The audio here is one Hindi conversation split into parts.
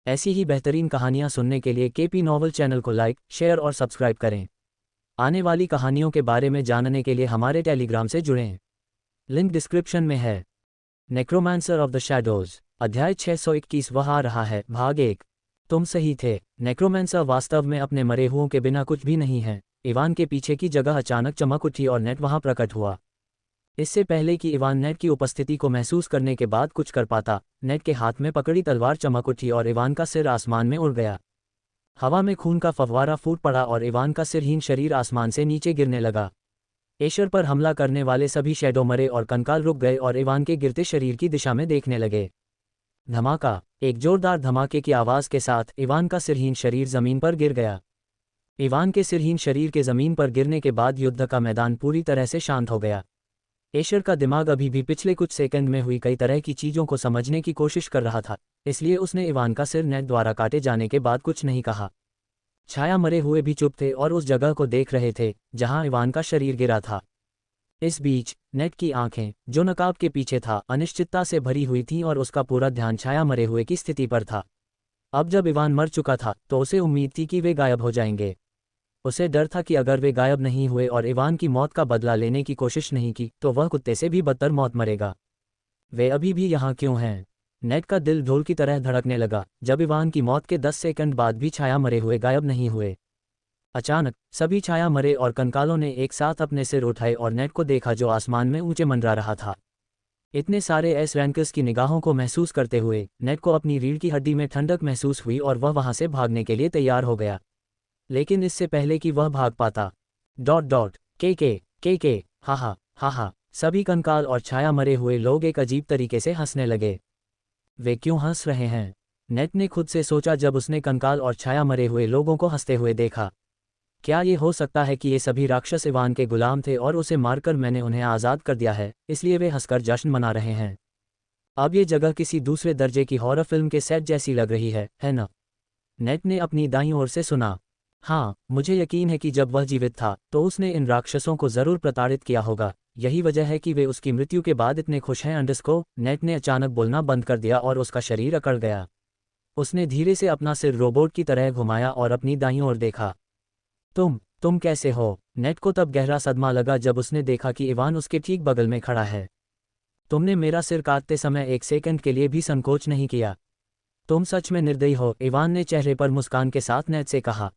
ऐसी ही बेहतरीन कहानियाँ सुनने के लिए केपी नॉवल चैनल को लाइक, शेयर और सब्सक्राइब करें। आने वाली कहानियों के बारे में जानने के लिए हमारे टेलीग्राम से जुड़ें। लिंक डिस्क्रिप्शन में है। नेक्रोमांसर ऑफ द शैडोज, अध्याय 621 वह आ रहा है, भाग 1। तुम सही थे। नेक्रोमांसर वास्तव में अपने मरे हुओं के बिना कुछ भी नहीं है। इवान के पीछे की जगह अचानक चमक उठी और नेट वहां प्रकट हुआ। इससे पहले कि इवान नेट की उपस्थिति को महसूस करने के बाद कुछ कर पाता, नेट के हाथ में पकड़ी तलवार चमक उठी और इवान का सिर आसमान में उड़ गया। हवा में खून का फव्वारा फूट पड़ा और इवान का सिरहीन शरीर आसमान से नीचे गिरने लगा। एशर पर हमला करने वाले सभी शैडो मरे और कंकाल रुक गए और इवान के गिरते शरीर की दिशा में देखने लगे। धमाका! एक जोरदार धमाके की आवाज के साथ इवान का सिरहीन शरीर जमीन पर गिर गया। इवान के सिरहीन शरीर के जमीन पर गिरने के बाद युद्ध का मैदान पूरी तरह से शांत हो गया। एशर का दिमाग अभी भी पिछले कुछ सेकंड में हुई कई तरह की चीजों को समझने की कोशिश कर रहा था, इसलिए उसने इवान का सिर नेट द्वारा काटे जाने के बाद कुछ नहीं कहा। छाया मरे हुए भी चुप थे और उस जगह को देख रहे थे जहां इवान का शरीर गिरा था। इस बीच नेट की आंखें, जो नकाब के पीछे था, अनिश्चितता से भरी हुई थीं और उसका पूरा ध्यान छाया मरे हुए की स्थिति पर था। अब जब इवान मर चुका था तो उसे उम्मीद थी कि वे गायब हो जाएंगे। उसे डर था कि अगर वे गायब नहीं हुए और इवान की मौत का बदला लेने की कोशिश नहीं की तो वह कुत्ते से भी बदतर मौत मरेगा। वे अभी भी यहाँ क्यों हैं? नेट का दिल ढोल की तरह धड़कने लगा जब इवान की मौत के 10 सेकंड बाद भी छाया मरे हुए गायब नहीं हुए। अचानक सभी छाया मरे और कंकालों ने एक साथ अपने सिर उठाए और नेट को देखा जो आसमान में ऊंचे मंडरा रहा था। इतने सारे एस रैंकर्स की निगाहों को महसूस करते हुए नेट को अपनी रीढ़ की हड्डी में ठंडक महसूस हुई और वह वहां से भागने के लिए तैयार हो गया। लेकिन इससे पहले कि वह भाग पाता, के हा, सभी कंकाल और छाया मरे हुए लोग एक अजीब तरीके से हंसने लगे। वे क्यों हंस रहे हैं? नेट ने खुद से सोचा जब उसने कंकाल और छाया मरे हुए लोगों को हंसते हुए देखा। क्या ये हो सकता है कि ये सभी राक्षस इवान के गुलाम थे और उसे मारकर मैंने उन्हें आज़ाद कर दिया है, इसलिए वे हंसकर जश्न मना रहे हैं? अब ये जगह किसी दूसरे दर्जे की हॉरर फिल्म के सेट जैसी लग रही है ना? नेट ने अपनी दाईं ओर से सुना। हाँ, मुझे यकीन है कि जब वह जीवित था तो उसने इन राक्षसों को जरूर प्रताड़ित किया होगा। यही वजह है कि वे उसकी मृत्यु के बाद इतने खुश हैं। नेट ने अचानक बोलना बंद कर दिया और उसका शरीर अकड़ गया। उसने धीरे से अपना सिर रोबोट की तरह घुमाया और अपनी दाईं ओर देखा। तुम कैसे हो? नेट को तब गहरा सदमा लगा जब उसने देखा कि इवान उसके ठीक बगल में खड़ा है। तुमने मेरा सिर काटते समय 1 सेकंड के लिए भी संकोच नहीं किया। तुम सच में निर्दयी हो, इवान ने चेहरे पर मुस्कान के साथ नेट से कहा।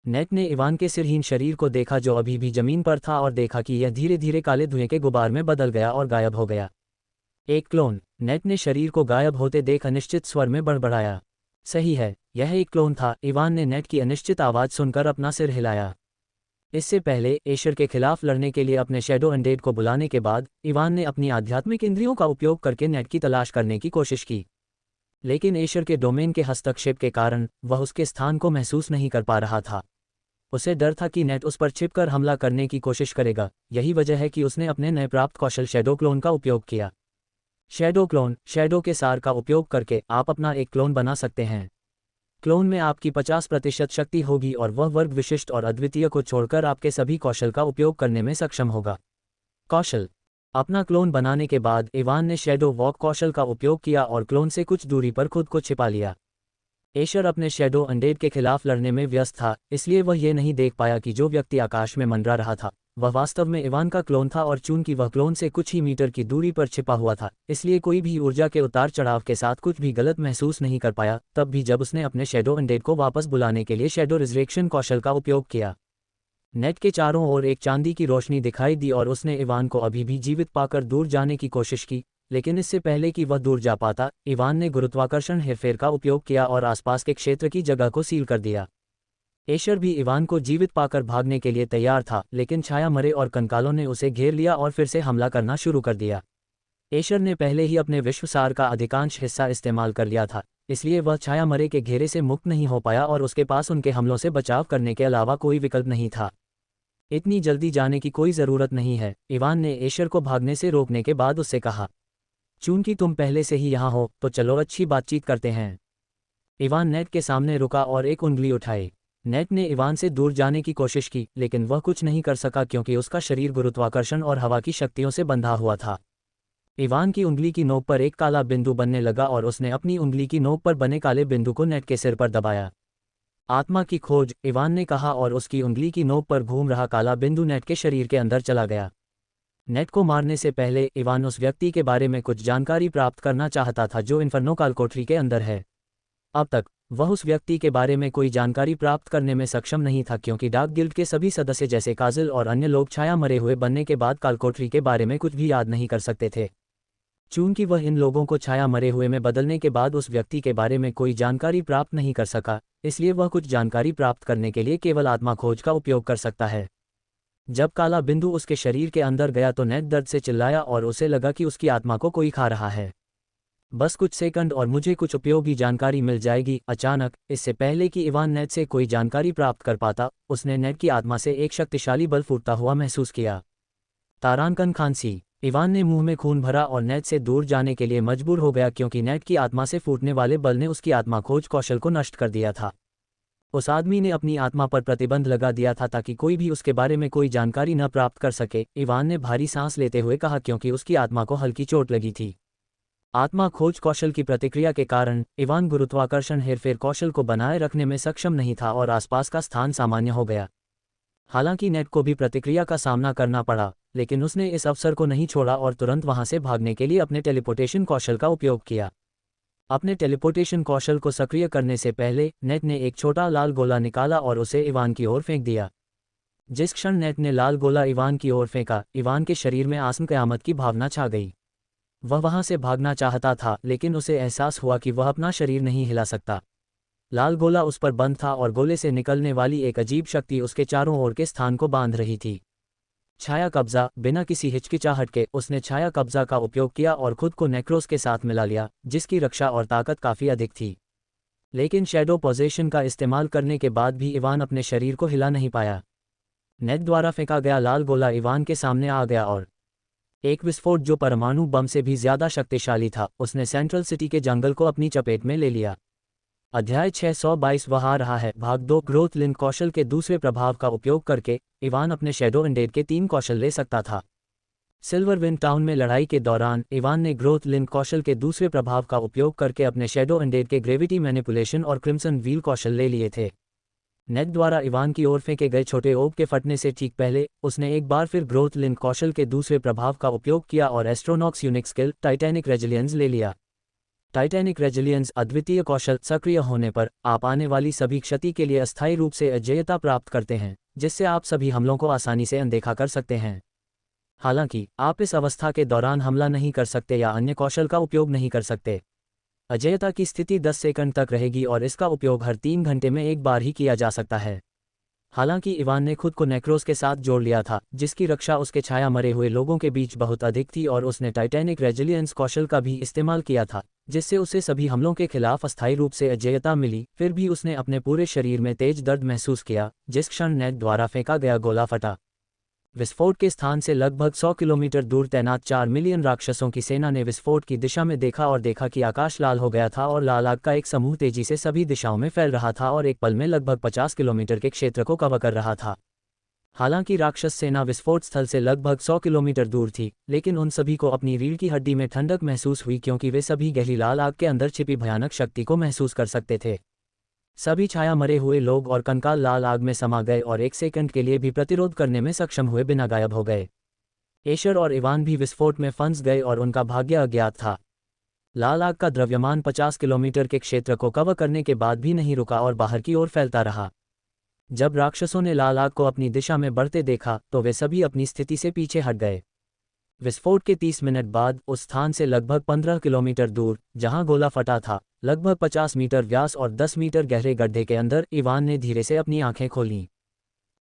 नेट ने इवान के सिरहीन शरीर को देखा जो अभी भी जमीन पर था और देखा कि यह धीरे धीरे काले धुएं के गुबार में बदल गया और गायब हो गया। एक क्लोन। नेट ने शरीर को गायब होते देख अनिश्चित स्वर में बड़बड़ाया। सही है, यह एक क्लोन था। इवान ने नेट की अनिश्चित आवाज सुनकर अपना सिर हिलाया। इससे पहले एशर के खिलाफ लड़ने के लिए अपने शैडो अनडेड को बुलाने के बाद इवान ने अपनी आध्यात्मिक इंद्रियों का उपयोग करके नेट की तलाश करने की कोशिश की, लेकिन एशर के डोमेन के हस्तक्षेप के कारण वह उसके स्थान को महसूस नहीं कर पा रहा था। उसे डर था कि नेट उस पर छिपकर हमला करने की कोशिश करेगा। यही वजह है कि उसने अपने नए प्राप्त कौशल शैडो क्लोन का उपयोग किया। Shadow clone. शैडो के सार का उपयोग करके आप अपना एक क्लोन बना सकते हैं। क्लोन में आपकी 50% शक्ति होगी और वह वर्ग विशिष्ट और अद्वितीय को छोड़कर आपके सभी कौशल का उपयोग करने में सक्षम होगा। कौशल। अपना क्लोन बनाने के बाद इवान ने शैडो वॉक कौशल का उपयोग किया और क्लोन से कुछ दूरी पर खुद को छिपा लिया। एशर अपने शैडो अनडेड के खिलाफ लड़ने में व्यस्त था, इसलिए वह ये नहीं देख पाया कि जो व्यक्ति आकाश में मंडरा रहा था वह वास्तव में इवान का क्लोन था, और चूंकि वह क्लोन से कुछ ही मीटर की दूरी पर छिपा हुआ था, इसलिए कोई भी ऊर्जा के उतार चढ़ाव के साथ कुछ भी गलत महसूस नहीं कर पाया। तब भी जब उसने अपने शैडो अनडेड को वापस बुलाने के लिए शैडो रिजरेक्शन कौशल का उपयोग किया, नेट के चारों ओर एक चांदी की रोशनी दिखाई दी और उसने इवान को अभी भी जीवित पाकर दूर जाने की कोशिश की। लेकिन इससे पहले कि वह दूर जा पाता, इवान ने गुरुत्वाकर्षण हेरफेर का उपयोग किया और आसपास के क्षेत्र की जगह को सील कर दिया। एशर भी इवान को जीवित पाकर भागने के लिए तैयार था, लेकिन छाया मरे और कंकालों ने उसे घेर लिया और फिर से हमला करना शुरू कर दिया। एशर ने पहले ही अपने विश्वसार का अधिकांश हिस्सा इस्तेमाल कर लिया था, इसलिए वह छाया मरे के घेरे से मुक्त नहीं हो पाया और उसके पास उनके हमलों से बचाव करने के अलावा कोई विकल्प नहीं था। इतनी जल्दी जाने की कोई ज़रूरत नहीं है, इवान ने एशर को भागने से रोकने के बाद उससे कहा। चूंकि तुम पहले से ही यहाँ हो तो चलो अच्छी बातचीत करते हैं। इवान नेट के सामने रुका और एक उंगली उठाई। नेट ने इवान से दूर जाने की कोशिश की, लेकिन वह कुछ नहीं कर सका क्योंकि उसका शरीर गुरुत्वाकर्षण और हवा की शक्तियों से बंधा हुआ था। इवान की उंगली की नोक पर एक काला बिंदु बनने लगा और उसने अपनी उंगली की नोक पर बने काले बिंदु को नेट के सिर पर दबाया। आत्मा की खोज, इवान ने कहा, और उसकी उंगली की नोक पर घूम रहा काला बिंदु नेट के शरीर के अंदर चला गया। नेट को मारने से पहले इवान उस व्यक्ति के बारे में कुछ जानकारी प्राप्त करना चाहता था जो इन्फर्नो काल कोठरी के अंदर है। अब तक वह उस व्यक्ति के बारे में कोई जानकारी प्राप्त करने में सक्षम नहीं था क्योंकि डार्क गिल्ड के सभी सदस्य जैसे काजिल और अन्य लोग छाया मरे हुए बनने के बाद काल कोठरी के बारे में कुछ भी याद नहीं कर सकते थे। चूंकि वह इन लोगों को छाया मरे हुए में बदलने के बाद उस व्यक्ति के बारे में कोई जानकारी प्राप्त नहीं कर सका, इसलिए वह कुछ जानकारी प्राप्त करने के लिए केवल आत्मा खोज का उपयोग कर सकता है। जब काला बिंदु उसके शरीर के अंदर गया तो नेट दर्द से चिल्लाया और उसे लगा कि उसकी आत्मा को कोई खा रहा है। बस कुछ सेकंड और मुझे कुछ उपयोगी जानकारी मिल जाएगी। अचानक, इससे पहले कि इवान नेट से कोई जानकारी प्राप्त कर पाता, उसने नेट की आत्मा से एक शक्तिशाली बल फूटता हुआ महसूस किया। तारांकन खांसी। इवान ने मुंह में खून भरा और नेट से दूर जाने के लिए मजबूर हो गया क्योंकि नेट की आत्मा से फूटने वाले बल ने उसकी आत्मा खोज कौशल को नष्ट कर दिया था। उस आदमी ने अपनी आत्मा पर प्रतिबंध लगा दिया था ताकि कोई भी उसके बारे में कोई जानकारी न प्राप्त कर सके। इवान ने भारी सांस लेते हुए कहा क्योंकि उसकी आत्मा को हल्की चोट लगी थी। आत्मा खोज कौशल की प्रतिक्रिया के कारण इवान गुरुत्वाकर्षण हेरफेर कौशल को बनाए रखने में सक्षम नहीं था और आसपास का स्थान सामान्य हो गया। हालांकि नेट को भी प्रतिक्रिया का सामना करना पड़ा, लेकिन उसने इस अवसर को नहीं छोड़ा और तुरंत वहां से भागने के लिए अपने टेलीपोर्टेशन कौशल का उपयोग किया। अपने टेलीपोर्टेशन कौशल को सक्रिय करने से पहले नेट ने एक छोटा लाल गोला निकाला और उसे इवान की ओर फेंक दिया। जिस क्षण नेट ने लाल गोला इवान की ओर फेंका, इवान के शरीर में आसन्न क़यामत की भावना छा गई। वह वहां से भागना चाहता था, लेकिन उसे एहसास हुआ कि वह अपना शरीर नहीं हिला सकता। लाल गोला उस पर बंद था और गोले से निकलने वाली एक अजीब शक्ति उसके चारों ओर के स्थान को बांध रही थी। छाया कब्जा। बिना किसी हिचकिचाहट के उसने छाया कब्जा का उपयोग किया और खुद को नेक्रोस के साथ मिला लिया, जिसकी रक्षा और ताकत काफ़ी अधिक थी। लेकिन शैडो पोजेशन का इस्तेमाल करने के बाद भी इवान अपने शरीर को हिला नहीं पाया। नेट द्वारा फेंका गया लाल गोला इवान के सामने आ गया और एक विस्फोट जो परमाणु बम से भी ज्यादा शक्तिशाली था, उसने सेंट्रल सिटी के जंगल को अपनी चपेट में ले लिया। अध्याय 622 वह आ रहा है। भाग 2। ग्रोथ लिंक कौशल के दूसरे प्रभाव का उपयोग करके इवान अपने शैडो अनडेड के 3 कौशल ले सकता था। सिल्वरविंड टाउन में लड़ाई के दौरान इवान ने ग्रोथ लिंक कौशल के दूसरे प्रभाव का उपयोग करके अपने शैडो अनडेड के ग्रेविटी मैनिपुलेशन और क्रिम्सन व्हील कौशल ले लिए थे। नेट द्वारा इवान की ओर फेंके गए छोटे ओब के फटने से ठीक पहले उसने एक बार फिर ग्रोथ लिंक कौशल के दूसरे प्रभाव का उपयोग किया और एस्ट्रोनॉक्स यूनिक स्किल टाइटैनिक रेजिलियंस ले लिया। टाइटैनिक रेजिलियंस अद्वितीय कौशल सक्रिय होने पर आप आने वाली सभी क्षति के लिए अस्थायी रूप से अजेयता प्राप्त करते हैं, जिससे आप सभी हमलों को आसानी से अनदेखा कर सकते हैं। हालांकि आप इस अवस्था के दौरान हमला नहीं कर सकते या अन्य कौशल का उपयोग नहीं कर सकते। अजेयता की स्थिति 10 सेकंड तक रहेगी और इसका उपयोग हर 3 घंटे में एक बार ही किया जा सकता है। हालांकि इवान ने खुद को नेक्रोस के साथ जोड़ लिया था, जिसकी रक्षा उसके छाया मरे हुए लोगों के बीच बहुत अधिक थी, और उसने टाइटैनिक रेजिलियंस कौशल का भी इस्तेमाल किया था, जिससे उसे सभी हमलों के खिलाफ अस्थायी रूप से अजेयता मिली। फिर भी उसने अपने पूरे शरीर में तेज दर्द महसूस किया जिस क्षण नेट द्वारा फेंका गया गोला फटा। विस्फोट के स्थान से लगभग 100 किलोमीटर दूर तैनात 4 मिलियन राक्षसों की सेना ने विस्फोट की दिशा में देखा और देखा कि आकाश लाल हो गया था और लाल आग का एक समूह तेजी से सभी दिशाओं में फैल रहा था और एक पल में लगभग 50 किलोमीटर के क्षेत्र को कवर कर रहा था। हालांकि राक्षस सेना विस्फोट स्थल से लगभग 100 किलोमीटर दूर थी, लेकिन उन सभी को अपनी रीढ़ की हड्डी में ठंडक महसूस हुई क्योंकि वे सभी गहरी लाल आग के अंदर छिपी भयानक शक्ति को महसूस कर सकते थे। सभी छाया मरे हुए लोग और कंकाल लाल आग में समा गए और एक सेकंड के लिए भी प्रतिरोध करने में सक्षम हुए बिना गायब हो गए। एशर और इवान भी विस्फोट में फंस गए और उनका भाग्य अज्ञात था। लाल आग का द्रव्यमान 50 किलोमीटर के क्षेत्र को कवर करने के बाद भी नहीं रुका और बाहर की ओर फैलता रहा। जब राक्षसों ने लाल आग को अपनी दिशा में बढ़ते देखा तो वे सभी अपनी स्थिति से पीछे हट गए। विस्फोट के 30 मिनट बाद उस स्थान से लगभग 15 किलोमीटर दूर, जहां गोला फटा था, लगभग 50 मीटर व्यास और 10 मीटर गहरे गड्ढे के अंदर इवान ने धीरे से अपनी आंखें खोलीं।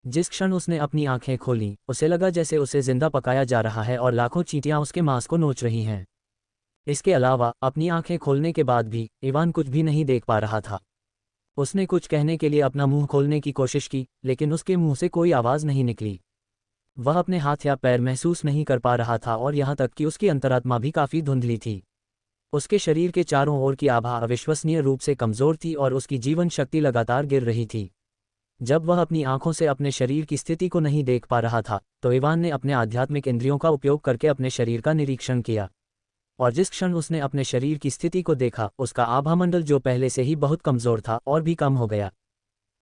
जिस क्षण उसने अपनी आंखें खोलीं, उसे लगा जैसे उसे जिंदा पकाया जा रहा है और लाखों चींटियां उसके मांस को नोच रही हैं। इसके अलावा अपनी आंखें खोलने के बाद भी इवान कुछ भी नहीं देख पा रहा था। उसने कुछ कहने के लिए अपना मुंह खोलने की कोशिश की, लेकिन उसके मुंह से कोई आवाज़ नहीं निकली। वह अपने हाथ या पैर महसूस नहीं कर पा रहा था और यहाँ तक कि उसकी अंतरात्मा भी काफ़ी धुंधली थी। उसके शरीर के चारों ओर की आभा अविश्वसनीय रूप से कमज़ोर थी और उसकी जीवन शक्ति लगातार गिर रही थी। जब वह अपनी आंखों से अपने शरीर की स्थिति को नहीं देख पा रहा था, तो इवान ने अपने आध्यात्मिक इंद्रियों का उपयोग करके अपने शरीर का निरीक्षण किया। और जिस क्षण उसने अपने शरीर की स्थिति को देखा, उसका आभामंडल जो पहले से ही बहुत कमजोर था और भी कम हो गया।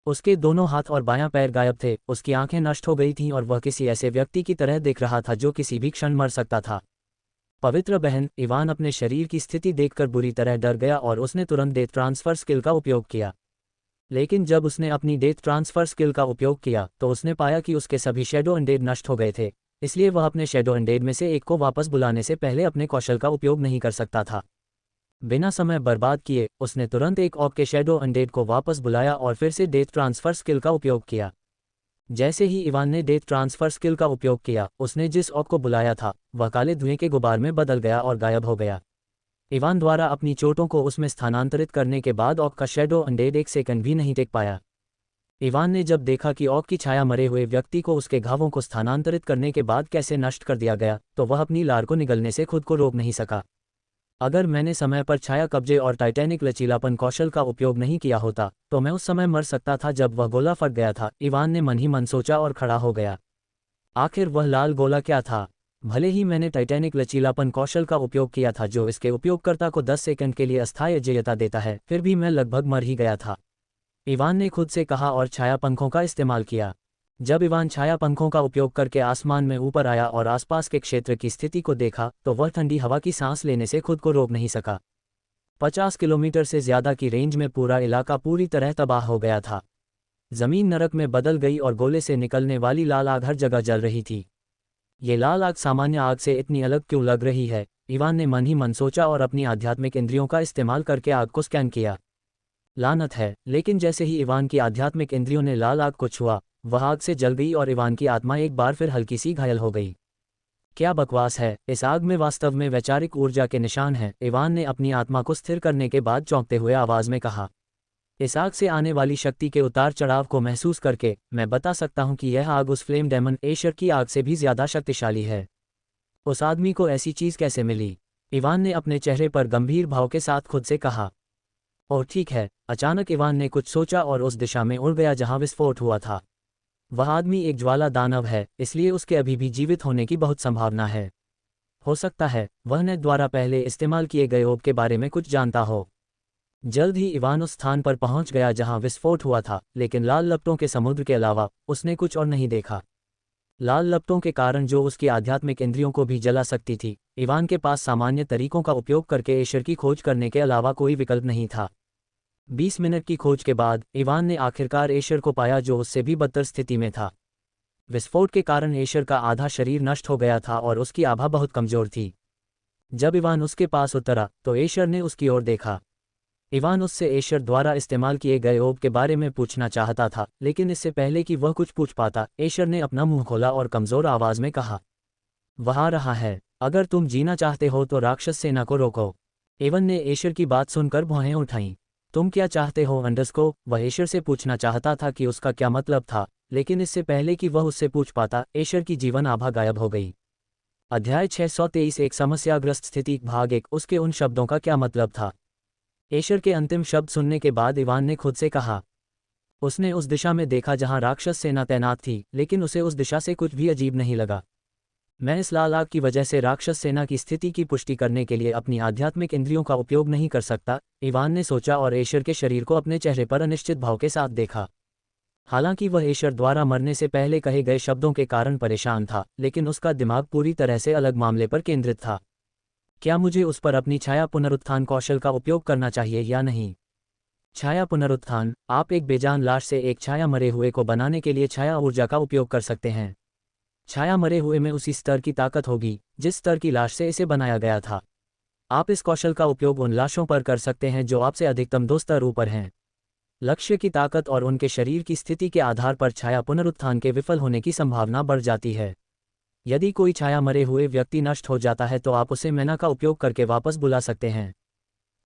उसके दोनों हाथ और बायां पैर गायब थे, उसकी आंखें नष्ट हो गई थीं और वह किसी ऐसे व्यक्ति की तरह दिख रहा था जो किसी भी क्षण मर सकता था। पवित्र बहन, इवान अपने शरीर की स्थिति देखकर बुरी तरह डर गया और उसने तुरंत डेथ ट्रांसफर स्किल का उपयोग किया। लेकिन जब उसने अपनी डेथ ट्रांसफर स्किल का उपयोग किया तो उसने पाया कि उसके सभी शैडो अनडेड नष्ट हो गए थे, इसलिए वह अपने शैडो अनडेड में से एक को वापस बुलाने से पहले अपने कौशल का उपयोग नहीं कर सकता था। बिना समय बर्बाद किए उसने तुरंत एक ऑक के शैडो अनडेड को वापस बुलाया और फिर से डेथ ट्रांसफर स्किल का उपयोग किया। जैसे ही इवान ने डेथ ट्रांसफर स्किल का उपयोग किया, उसने जिस ऑक को बुलाया था वह काले धुएं के गुबार में बदल गया और गायब हो गया। इवान द्वारा अपनी चोटों को उसमें स्थानांतरित करने के बाद ऑक का शैडो अनडेड एक सेकंड भी नहीं टिक पाया। इवान ने जब देखा कि ऑक की छाया मरे हुए व्यक्ति को उसके घावों को स्थानांतरित करने के बाद कैसे नष्ट कर दिया गया, तो वह अपनी लार को निगलने से खुद को रोक नहीं सका। अगर मैंने समय पर छाया कब्जे और टाइटैनिक लचीलापन कौशल का उपयोग नहीं किया होता तो मैं उस समय मर सकता था जब वह गोला फट गया था, इवान ने मन ही मन सोचा और खड़ा हो गया। आखिर वह लाल गोला क्या था? भले ही मैंने टाइटैनिक लचीलापन कौशल का उपयोग किया था जो इसके उपयोगकर्ता को 10 सेकंड के लिए अस्थायी अजेयता देता है, फिर भी मैं लगभग मर ही गया था, इवान ने खुद से कहा और छाया पंखों का इस्तेमाल किया। जब इवान छाया पंखों का उपयोग करके आसमान में ऊपर आया और आसपास के क्षेत्र की स्थिति को देखा तो वह ठंडी हवा की सांस लेने से खुद को रोक नहीं सका। 50 किलोमीटर से ज्यादा की रेंज में पूरा इलाका पूरी तरह तबाह हो गया था। जमीन नरक में बदल गई और गोले से निकलने वाली लाल आग हर जगह जल रही थी। ये लाल आग सामान्य आग से इतनी अलग क्यों लग रही है? इवान ने मन ही मन सोचा और अपनी आध्यात्मिक इंद्रियों का इस्तेमाल करके आग को स्कैन किया। लानत है, लेकिन जैसे ही इवान की आध्यात्मिक इंद्रियों ने लाल आग को छुआ, वह आग से जल गई और इवान की आत्मा एक बार फिर हल्की सी घायल हो गई। क्या बकवास है, इस आग में वास्तव में वैचारिक ऊर्जा के निशान हैं, इवान ने अपनी आत्मा को स्थिर करने के बाद चौंकते हुए आवाज में कहा। इस आग से आने वाली शक्ति के उतार चढ़ाव को महसूस करके मैं बता सकता हूं कि यह आग उस फ्लेम डेमन एशर की आग से भी ज्यादा शक्तिशाली है। उस आदमी को ऐसी चीज कैसे मिली? इवान ने अपने चेहरे पर गंभीर भाव के साथ खुद से कहा। और ठीक है, अचानक इवान ने कुछ सोचा और उस दिशा में उड़ गया जहां विस्फोट हुआ था। वह आदमी एक ज्वाला दानव है, इसलिए उसके अभी भी जीवित होने की बहुत संभावना है। हो सकता है वह नेट द्वारा पहले इस्तेमाल किए गए ओब के बारे में कुछ जानता हो। जल्द ही इवान उस स्थान पर पहुंच गया जहां विस्फोट हुआ था, लेकिन लाल लपटों के समुद्र के अलावा उसने कुछ और नहीं देखा। लाल लपटों के कारण जो उसकी आध्यात्मिक इंद्रियों को भी जला सकती थी, इवान के पास सामान्य तरीकों का उपयोग करके एशर की खोज करने के अलावा कोई विकल्प नहीं था। 20 मिनट की खोज के बाद इवान ने आखिरकार एशर को पाया जो उससे भी बदतर स्थिति में था। विस्फोट के कारण एशर का आधा शरीर नष्ट हो गया था और उसकी आभा बहुत कमजोर थी। जब इवान उसके पास उतरा तो एशर ने उसकी ओर देखा। इवान उससे एशर द्वारा इस्तेमाल किए गए ओब के बारे में पूछना चाहता था, लेकिन इससे पहले कि वह कुछ पूछ पाता, एशर ने अपना मुंह खोला और कमजोर आवाज में कहा, वह आ रहा है, अगर तुम जीना चाहते हो तो राक्षस सेना को रोको। इवान ने एशर की बात सुनकर भौहें उठाईं। तुम क्या चाहते हो अंडरस्को? वह एशर से पूछना चाहता था कि उसका क्या मतलब था, लेकिन इससे पहले कि वह उससे पूछ पाता, एशर की जीवन आभा गायब हो गई। अध्याय 623 एक समस्याग्रस्त स्थिति भाग 1 उसके उन शब्दों का क्या मतलब था? एशर के अंतिम शब्द सुनने के बाद इवान ने खुद से कहा। उसने उस दिशा में देखा जहां राक्षस सेना तैनात थी, लेकिन उसे उस दिशा से कुछ भी अजीब नहीं लगा। मैं इस लाल आग की वजह से राक्षस सेना की स्थिति की पुष्टि करने के लिए अपनी आध्यात्मिक इंद्रियों का उपयोग नहीं कर सकता, इवान ने सोचा और एशर के शरीर को अपने चेहरे पर अनिश्चित भाव के साथ देखा। हालांकि वह एशर द्वारा मरने से पहले कहे गए शब्दों के कारण परेशान था, लेकिन उसका दिमाग पूरी तरह से अलग मामले पर केंद्रित था। क्या मुझे उस पर अपनी छाया पुनरुत्थान कौशल का उपयोग करना चाहिए या नहीं? छाया पुनरुत्थान, आप एक बेजान लाश से एक छाया मरे हुए को बनाने के लिए छाया ऊर्जा का उपयोग कर सकते हैं। छाया मरे हुए में उसी स्तर की ताकत होगी जिस स्तर की लाश से इसे बनाया गया था। आप इस कौशल का उपयोग उन लाशों पर कर सकते हैं जो आपसे अधिकतम 2 स्तर ऊपर हैं। लक्ष्य की ताकत और उनके शरीर की स्थिति के आधार पर छाया पुनरुत्थान के विफल होने की संभावना बढ़ जाती है। यदि कोई छाया मरे हुए व्यक्ति नष्ट हो जाता है तो आप उसे मैना का उपयोग करके वापस बुला सकते हैं।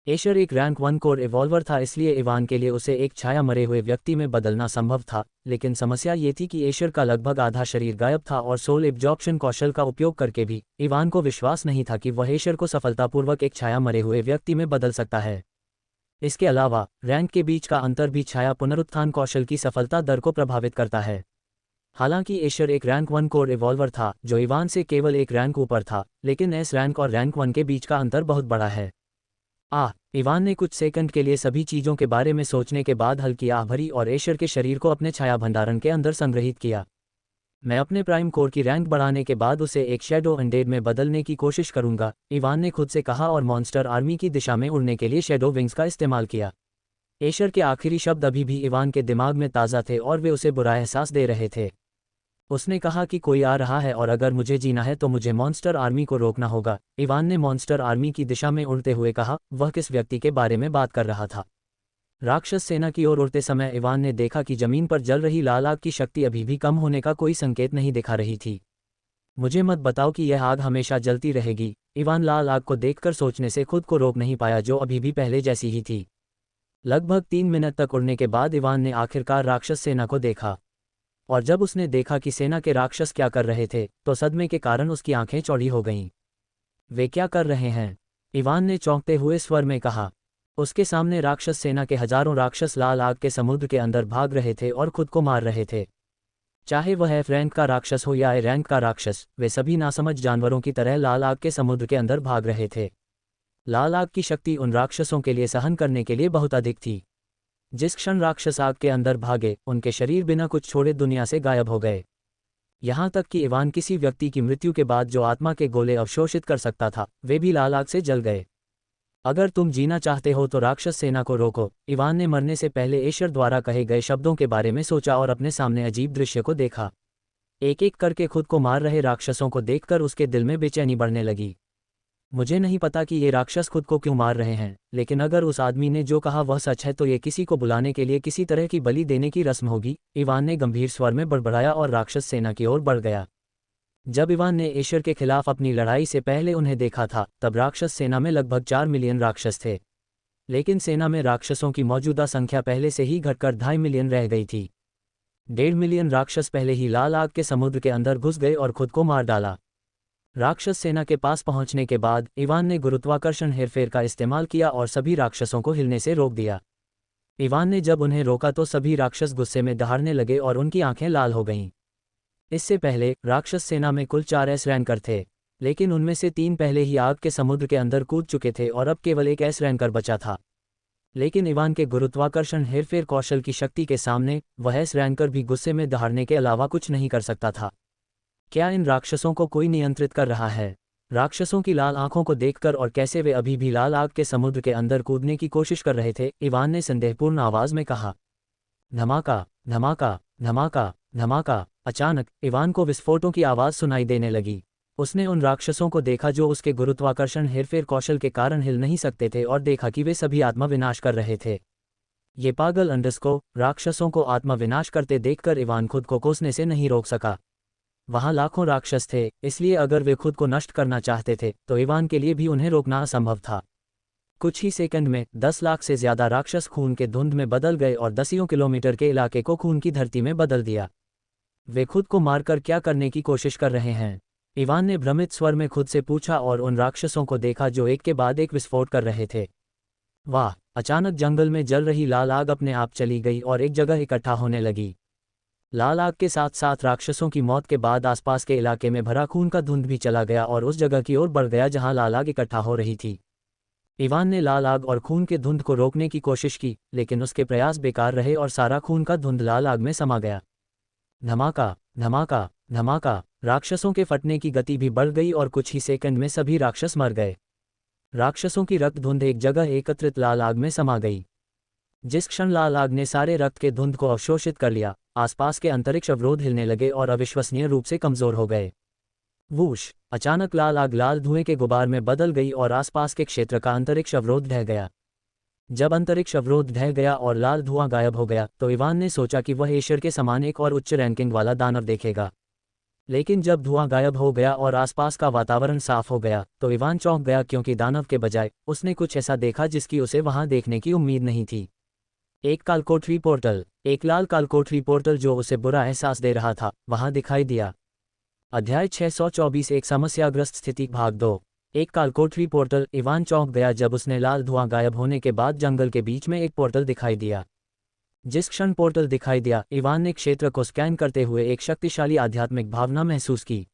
एशर एक रैंक 1 कोर इवॉल्वर था, इसलिए इवान के लिए उसे एक छाया मरे हुए व्यक्ति में बदलना संभव था, लेकिन समस्या ये थी कि एशर का लगभग आधा शरीर गायब था और सोल एब्जॉर्प्शन कौशल का उपयोग करके भी इवान को विश्वास नहीं था कि वह एशर को सफलतापूर्वक एक छाया मरे हुए व्यक्ति में बदल सकता है। इसके अलावा रैंक के बीच का अंतर भी छाया पुनरुत्थान कौशल की सफलता दर को प्रभावित करता है। हालांकि एशर एक रैंक 1 कोर रिवॉल्वर था जो इवान से केवल एक रैंक ऊपर था, लेकिन एस रैंक और रैंक 1 के बीच का अंतर बहुत बड़ा है। इवान ने कुछ सेकंड के लिए सभी चीज़ों के बारे में सोचने के बाद हल्की आह भरी और एशर के शरीर को अपने छाया भंडारण के अंदर संग्रहित किया। मैं अपने प्राइम कोर की रैंक बढ़ाने के बाद उसे एक शैडो अनडेड में बदलने की कोशिश करूंगा, इवान ने खुद से कहा और मॉन्स्टर आर्मी की दिशा में उड़ने के लिए शैडो विंग्स का इस्तेमाल किया। एशर के आखिरी शब्द अभी भी इवान के दिमाग में ताज़ा थे और वे उसे बुरा एहसास दे रहे थे। उसने कहा कि कोई आ रहा है और अगर मुझे जीना है तो मुझे मॉन्स्टर आर्मी को रोकना होगा। इवान ने मॉन्स्टर आर्मी की दिशा में उड़ते हुए कहा। वह किस व्यक्ति के बारे में बात कर रहा था? राक्षस सेना की ओर उड़ते समय इवान ने देखा कि जमीन पर जल रही लाल आग की शक्ति अभी भी कम होने का कोई संकेत नहीं दिखा रही थी। मुझे मत बताओ कि यह आग हमेशा जलती रहेगी। इवान लाल आग को देखकर सोचने से खुद को रोक नहीं पाया, जो अभी भी पहले जैसी ही थी। लगभग 3 मिनट तक उड़ने के बाद इवान ने आखिरकार राक्षस सेना को देखा, और जब उसने देखा कि सेना के राक्षस क्या कर रहे थे तो सदमे के कारण उसकी आंखें चौड़ी हो गईं। वे क्या कर रहे हैं? इवान ने चौंकते हुए स्वर में कहा। उसके सामने राक्षस सेना के हजारों राक्षस लाल आग के समुद्र के अंदर भाग रहे थे और खुद को मार रहे थे। चाहे वह एफ रैंक का राक्षस हो या ए रैंक का राक्षस, वे सभी नासमझ जानवरों की तरह लाल आग के समुद्र के अंदर भाग रहे थे। लाल आग की शक्ति उन राक्षसों के लिए सहन करने के लिए बहुत अधिक थी। जिस क्षण राक्षस आग के अंदर भागे, उनके शरीर बिना कुछ छोड़े दुनिया से गायब हो गए। यहाँ तक कि इवान किसी व्यक्ति की मृत्यु के बाद जो आत्मा के गोले अवशोषित कर सकता था, वे भी लाल आग से जल गए। अगर तुम जीना चाहते हो तो राक्षस सेना को रोको। इवान ने मरने से पहले एशर द्वारा कहे गए शब्दों के बारे में सोचा और अपने सामने अजीब दृश्य को देखा। एक एक करके खुद को मार रहे राक्षसों को देखकर उसके दिल में बेचैनी बढ़ने लगी। मुझे नहीं पता कि ये राक्षस खुद को क्यों मार रहे हैं, लेकिन अगर उस आदमी ने जो कहा वह सच है तो ये किसी को बुलाने के लिए किसी तरह की बलि देने की रस्म होगी। इवान ने गंभीर स्वर में बड़बड़ाया और राक्षस सेना की ओर बढ़ गया। जब इवान ने एशर के खिलाफ अपनी लड़ाई से पहले उन्हें देखा था, तब राक्षस सेना में लगभग 4 मिलियन राक्षस थे, लेकिन सेना में राक्षसों की मौजूदा संख्या पहले से ही घटकर 2.5 मिलियन रह गई थी। 1.5 मिलियन राक्षस पहले ही लाल आग के समुद्र के अंदर घुस गए और खुद को मार डाला। राक्षस सेना के पास पहुंचने के बाद इवान ने गुरुत्वाकर्षण हेरफेर का इस्तेमाल किया और सभी राक्षसों को हिलने से रोक दिया। इवान ने जब उन्हें रोका तो सभी राक्षस गुस्से में दहाड़ने लगे और उनकी आंखें लाल हो गईं। इससे पहले राक्षस सेना में कुल 4 एस रैंकर थे, लेकिन उनमें से 3 पहले ही आग के समुद्र के अंदर कूद चुके थे और अब केवल एक एस रैंकर बचा था। लेकिन इवान के गुरुत्वाकर्षण हेरफेर कौशल की शक्ति के सामने वह एस रैंकर भी गुस्से में दहाड़ने के अलावा कुछ नहीं कर सकता था। क्या इन राक्षसों को कोई नियंत्रित कर रहा है? राक्षसों की लाल आंखों को देखकर और कैसे वे अभी भी लाल आग के समुद्र के अंदर कूदने की कोशिश कर रहे थे, इवान ने संदेहपूर्ण आवाज में कहा। धमाका, धमाका, धमाका, धमाका। अचानक इवान को विस्फोटों की आवाज सुनाई देने लगी। उसने उन राक्षसों को देखा जो उसके गुरुत्वाकर्षण हेरफेर कौशल के कारण हिल नहीं सकते थे और देखा कि वे सभी आत्मा विनाश कर रहे थे। ये पागल अंडस्को राक्षसों को आत्मा विनाश करते देखकर इवान खुद को कोसने से नहीं रोक सका। वहां लाखों राक्षस थे, इसलिए अगर वे खुद को नष्ट करना चाहते थे तो इवान के लिए भी उन्हें रोकना असंभव था। कुछ ही सेकंड में 10 लाख से ज्यादा राक्षस खून के धुंध में बदल गए और दसियों किलोमीटर के इलाके को खून की धरती में बदल दिया। वे खुद को मारकर क्या करने की कोशिश कर रहे हैं? इवान ने भ्रमित स्वर में खुद से पूछा और उन राक्षसों को देखा जो एक के बाद एक विस्फोट कर रहे थे। वाह! अचानक जंगल में जल रही लाल आग अपने आप चली गई और एक जगह इकट्ठा होने लगी। लाल आग के साथ साथ राक्षसों की मौत के बाद आसपास के इलाके में भरा खून का धुंध भी चला गया और उस जगह की ओर बढ़ गया जहां लाल आग इकट्ठा हो रही थी। इवान ने लाल आग और खून के धुंध को रोकने की कोशिश की, लेकिन उसके प्रयास बेकार रहे और सारा खून का धुंध लाल आग में समा गया। धमाका, धमाका, धमाका। राक्षसों के फटने की गति भी बढ़ गई और कुछ ही सेकंड में सभी राक्षस मर गए। राक्षसों की रक्त धुंध एक जगह एकत्रित लाल आग में समा गई। जिस क्षण लाल आग ने सारे रक्त के धुंध को अवशोषित कर लिया, आसपास के अंतरिक्ष अवरोध हिलने लगे और अविश्वसनीय रूप से कमजोर हो गए। वूश! अचानक लाल आग लाल धुएं के गुबार में बदल गई और आसपास के क्षेत्र का अंतरिक्ष अवरोध ढह गया। जब अंतरिक्ष अवरोध ढह गया और लाल धुआं गायब हो गया तो इवान ने सोचा कि वह एशर के समान एक और उच्च रैंकिंग वाला दानव देखेगा। लेकिन जब धुआं गायब हो गया और आसपास का वातावरण साफ हो गया तो इवान चौंक गया, क्योंकि दानव के बजाय उसने कुछ ऐसा देखा जिसकी उसे वहां देखने की उम्मीद नहीं थी। एक कालकोठरी पोर्टल, एक लाल कालकोठरी पोर्टल जो उसे बुरा एहसास दे रहा था, वहां दिखाई दिया। अध्याय 624 एक समस्याग्रस्त स्थिति भाग 2। एक कालकोठरी पोर्टल। इवान चौंक गया जब उसने लाल धुआं गायब होने के बाद जंगल के बीच में एक पोर्टल दिखाई दिया। जिस क्षण पोर्टल दिखाई दिया, इवान ने क्षेत्र को स्कैन करते हुए एक शक्तिशाली आध्यात्मिक भावना महसूस की।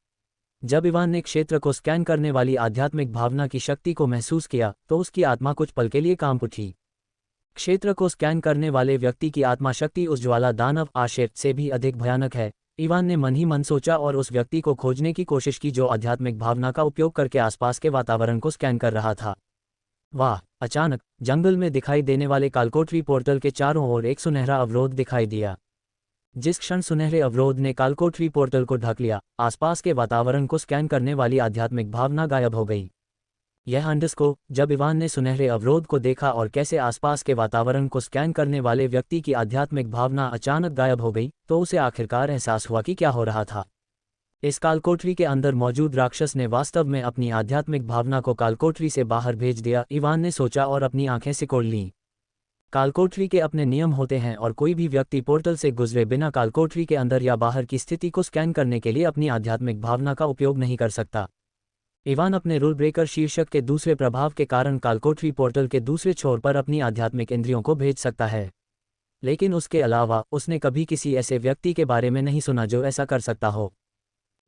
जब इवान ने क्षेत्र को स्कैन करने वाली आध्यात्मिक भावना की शक्ति को महसूस किया तो उसकी आत्मा कुछ पल के लिए कांप उठी। क्षेत्र को स्कैन करने वाले व्यक्ति की आत्मा शक्ति उस ज्वाला दानव आशेर से भी अधिक भयानक है। इवान ने मन ही मन सोचा और उस व्यक्ति को खोजने की कोशिश की जो आध्यात्मिक भावना का उपयोग करके आसपास के वातावरण को स्कैन कर रहा था। वाह! अचानक जंगल में दिखाई देने वाले कालकोठरी पोर्टल के चारों ओर एक सुनहरा अवरोध दिखाई दिया। जिस क्षण सुनहरे अवरोध ने कालकोठरी पोर्टल को ढक लिया, आसपास के वातावरण को स्कैन करने वाली आध्यात्मिक भावना गायब हो गई। यह अंडरस्को जब इवान ने सुनहरे अवरोध को देखा और कैसे आसपास के वातावरण को स्कैन करने वाले व्यक्ति की आध्यात्मिक भावना अचानक गायब हो गई, तो उसे आखिरकार एहसास हुआ कि क्या हो रहा था। इस कालकोठरी के अंदर मौजूद राक्षस ने वास्तव में अपनी आध्यात्मिक भावना को कालकोठरी से बाहर भेज दिया। इवान ने सोचा और अपनी आंखें सिकोड़ लीं। कालकोठरी के अपने नियम होते हैं और कोई भी व्यक्ति पोर्टल से गुजरे बिना कालकोठरी के अंदर या बाहर की स्थिति को स्कैन करने के लिए अपनी आध्यात्मिक भावना का उपयोग नहीं कर सकता। इवान अपने रूल ब्रेकर शीर्षक के दूसरे प्रभाव के कारण कालकोठरी पोर्टल के दूसरे छोर पर अपनी आध्यात्मिक इंद्रियों को भेज सकता है, लेकिन उसके अलावा उसने कभी किसी ऐसे व्यक्ति के बारे में नहीं सुना जो ऐसा कर सकता हो।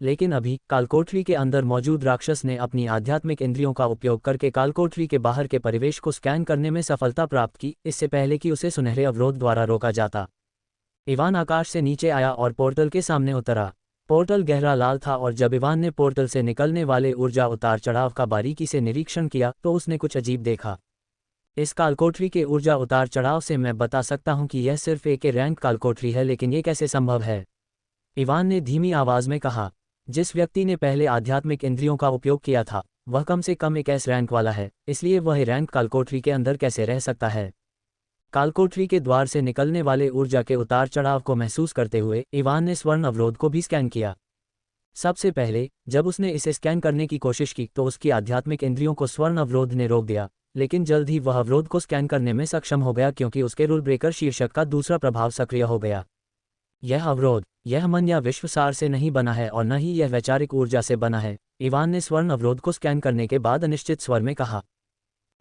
लेकिन अभी कालकोठरी के अंदर मौजूद राक्षस ने अपनी आध्यात्मिक इंद्रियों का उपयोग करके कालकोठरी के बाहर के परिवेश को स्कैन करने में सफलता प्राप्त की, इससे पहले कि उसे सुनहरे अवरोध द्वारा रोका जाता। इवान आकाश से नीचे आया और पोर्टल के सामने उतरा। पोर्टल गहरा लाल था और जब इवान ने पोर्टल से निकलने वाले ऊर्जा उतार चढ़ाव का बारीकी से निरीक्षण किया तो उसने कुछ अजीब देखा। इस कालकोठरी के ऊर्जा उतार चढ़ाव से मैं बता सकता हूं कि यह सिर्फ एक रैंक कालकोठरी है, लेकिन ये कैसे संभव है? इवान ने धीमी आवाज में कहा। जिस व्यक्ति ने पहले आध्यात्मिक इंद्रियों का उपयोग किया था वह कम से कम एक एस रैंक वाला है, इसलिए वह रैंक कालकोठरी के अंदर कैसे रह सकता है? कालकोठरी के द्वार से निकलने वाले ऊर्जा के उतार चढ़ाव को महसूस करते हुए इवान ने स्वर्ण अवरोध को भी स्कैन किया। सबसे पहले जब उसने इसे स्कैन करने की कोशिश की तो उसकी आध्यात्मिक इंद्रियों को स्वर्ण अवरोध ने रोक दिया, लेकिन जल्द ही वह अवरोध को स्कैन करने में सक्षम हो गया क्योंकि उसके रूल ब्रेकर शीर्षक का दूसरा प्रभाव सक्रिय हो गया। यह अवरोध यह मन या विश्वसार से नहीं बना है और न ही यह वैचारिक ऊर्जा से बना है, इवान ने स्वर्ण अवरोध को स्कैन करने के बाद अनिश्चित स्वर में कहा।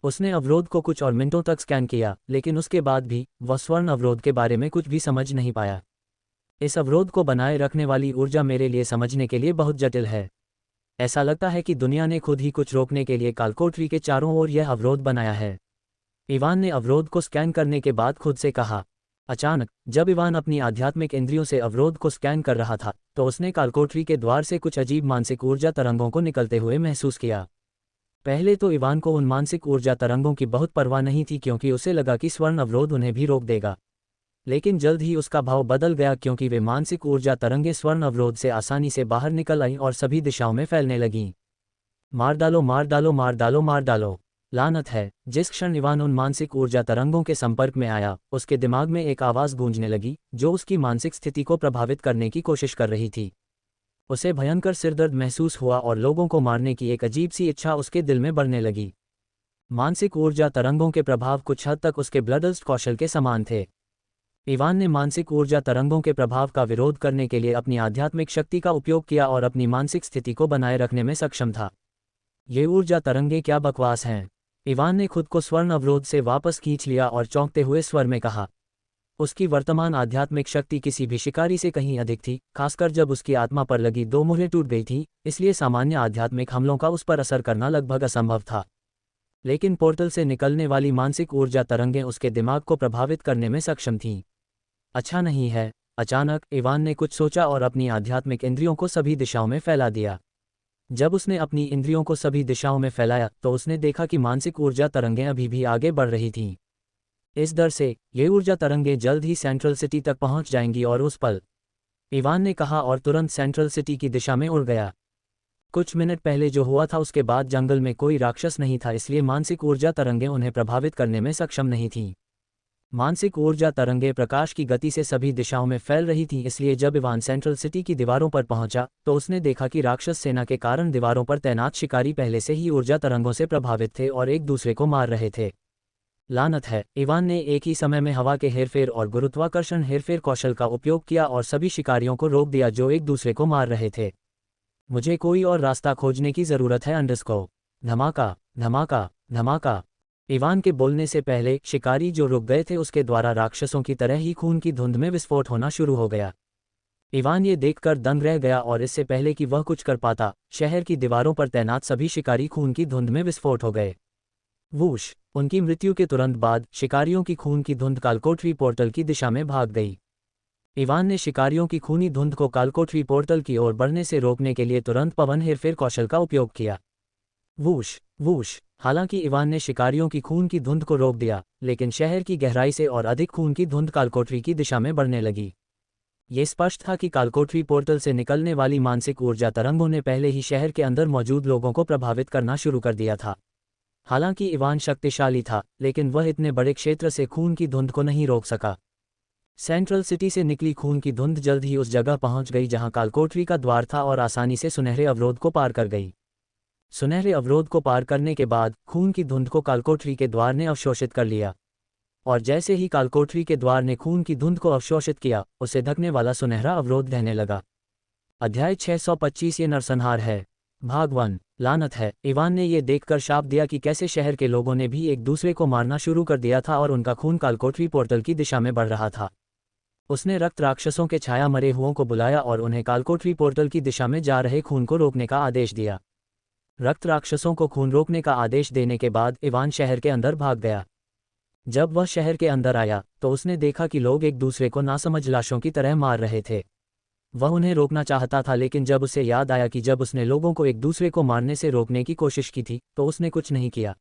उसने अवरोध को कुछ और मिनटों तक स्कैन किया, लेकिन उसके बाद भी वह स्वर्ण अवरोध के बारे में कुछ भी समझ नहीं पाया। इस अवरोध को बनाए रखने वाली ऊर्जा मेरे लिए समझने के लिए बहुत जटिल है। ऐसा लगता है कि दुनिया ने खुद ही कुछ रोकने के लिए कालकोठरी के चारों ओर यह अवरोध बनाया है। इवान ने अवरोध को स्कैन करने के बाद खुद से कहा। अचानक जब इवान अपनी आध्यात्मिक इंद्रियों से अवरोध को स्कैन कर रहा था तो उसने कालकोठरी के द्वार से कुछ अजीब मानसिक ऊर्जा तरंगों को निकलते हुए महसूस किया। पहले तो इवान को उन मानसिक ऊर्जा तरंगों की बहुत परवाह नहीं थी क्योंकि उसे लगा कि स्वर्ण अवरोध उन्हें भी रोक देगा, लेकिन जल्द ही उसका भाव बदल गया क्योंकि वे मानसिक ऊर्जा तरंगें स्वर्ण अवरोध से आसानी से बाहर निकल आईं और सभी दिशाओं में फैलने लगीं। मार डालो मार डालो मार डालो मार डालो, लानत है। जिस क्षण इवान उन मानसिक ऊर्जा तरंगों के संपर्क में आया उसके दिमाग में एक आवाज़ गूंजने लगी जो उसकी मानसिक स्थिति को प्रभावित करने की कोशिश कर रही थी। उसे भयंकर सिरदर्द महसूस हुआ और लोगों को मारने की एक अजीब सी इच्छा उसके दिल में बढ़ने लगी। मानसिक ऊर्जा तरंगों के प्रभाव कुछ हद तक उसके ब्लडस्ट कौशल के समान थे। इवान ने मानसिक ऊर्जा तरंगों के प्रभाव का विरोध करने के लिए अपनी आध्यात्मिक शक्ति का उपयोग किया और अपनी मानसिक स्थिति को बनाए रखने में सक्षम था। ये ऊर्जा तरंगें क्या बकवास हैं? इवान ने खुद को स्वर्ण अवरोध से वापस खींच लिया और चौंकते हुए स्वर में कहा। उसकी वर्तमान आध्यात्मिक शक्ति किसी भी शिकारी से कहीं अधिक थी, खासकर जब उसकी आत्मा पर लगी 2 मुहरें टूट गई थीं, इसलिए सामान्य आध्यात्मिक हमलों का उस पर असर करना लगभग असंभव था। लेकिन पोर्टल से निकलने वाली मानसिक ऊर्जा तरंगें उसके दिमाग को प्रभावित करने में सक्षम थीं। अच्छा नहीं है। अचानक इवान ने कुछ सोचा और अपनी आध्यात्मिक इंद्रियों को सभी दिशाओं में फैला दिया। जब उसने अपनी इंद्रियों को सभी दिशाओं में फैलाया तो उसने देखा कि मानसिक ऊर्जा तरंगें अभी भी आगे बढ़ रही थीं। इस दर से ये ऊर्जा तरंगें जल्द ही सेंट्रल सिटी तक पहुंच जाएंगी और उस पल, इवान ने कहा और तुरंत सेंट्रल सिटी की दिशा में उड़ गया। कुछ मिनट पहले जो हुआ था उसके बाद जंगल में कोई राक्षस नहीं था, इसलिए मानसिक ऊर्जा तरंगें उन्हें प्रभावित करने में सक्षम नहीं थीं। मानसिक ऊर्जा तरंगें प्रकाश की गति से सभी दिशाओं में फैल रही थीं, इसलिए जब इवान सेंट्रल सिटी की दीवारों पर पहुंचा तो उसने देखा कि राक्षस सेना के कारण दीवारों पर तैनात शिकारी पहले से ही ऊर्जा तरंगों से प्रभावित थे और एक दूसरे को मार रहे थे। लानत है। इवान ने एक ही समय में हवा के हेरफेर और गुरुत्वाकर्षण हेरफेर कौशल का उपयोग किया और सभी शिकारियों को रोक दिया जो एक दूसरे को मार रहे थे। मुझे कोई और रास्ता खोजने की जरूरत है। अंडरस्को। धमाका धमाका धमाका। इवान के बोलने से पहले शिकारी जो रुक गए थे उसके द्वारा राक्षसों की तरह ही खून की धुंध में विस्फोट होना शुरू हो गया। इवान ये देखकर दंग रह गया और इससे पहले कि वह कुछ कर पाता, शहर की दीवारों पर तैनात सभी शिकारी खून की धुंध में विस्फोट हो गए। वूश! उनकी मृत्यु के तुरंत बाद शिकारियों की खून की धुंध कालकोठरी पोर्टल की दिशा में भाग गई। इवान ने शिकारियों की खूनी धुंध को कालकोठरी पोर्टल की ओर बढ़ने से रोकने के लिए तुरंत पवन हेरफेर कौशल का उपयोग किया। वूश! वूश! हालांकि इवान ने शिकारियों की खून की धुंध को रोक दिया, लेकिन शहर की गहराई से और अधिक खून की धुंध कालकोठरी की दिशा में बढ़ने लगी। ये स्पष्ट था कि कालकोठरी पोर्टल से निकलने वाली मानसिक ऊर्जा तरंगों ने पहले ही शहर के अंदर मौजूद लोगों को प्रभावित करना शुरू कर दिया था। हालांकि इवान शक्तिशाली था, लेकिन वह इतने बड़े क्षेत्र से खून की धुंध को नहीं रोक सका। सेंट्रल सिटी से निकली खून की धुंध जल्द ही उस जगह पहुंच गई जहां कालकोठरी का द्वार था और आसानी से सुनहरे अवरोध को पार कर गई। सुनहरे अवरोध को पार करने के बाद खून की धुंध को कालकोठरी के द्वार ने अवशोषित कर लिया, और जैसे ही कालकोठरी के द्वार ने खून की धुंध को अवशोषित किया, उसे ढकने वाला सुनहरा अवरोध रहने लगा। अध्याय 625 ये नरसंहार है। भाग 1। लानत है। इवान ने ये देखकर शाप दिया कि कैसे शहर के लोगों ने भी एक दूसरे को मारना शुरू कर दिया था और उनका खून कालकोठरी पोर्टल की दिशा में बढ़ रहा था। उसने रक्त राक्षसों के छाया मरे हुओं को बुलाया और उन्हें कालकोठरी पोर्टल की दिशा में जा रहे खून को रोकने का आदेश दिया। रक्त राक्षसों को खून रोकने का आदेश देने के बाद इवान शहर के अंदर भाग गया। जब वह शहर के अंदर आया तो उसने देखा कि लोग एक दूसरे को नासमझ लाशों की तरह मार रहे थे। वह उन्हें रोकना चाहता था, लेकिन जब उसे याद आया कि जब उसने लोगों को एक दूसरे को मारने से रोकने की कोशिश की थी तो उसने कुछ नहीं किया।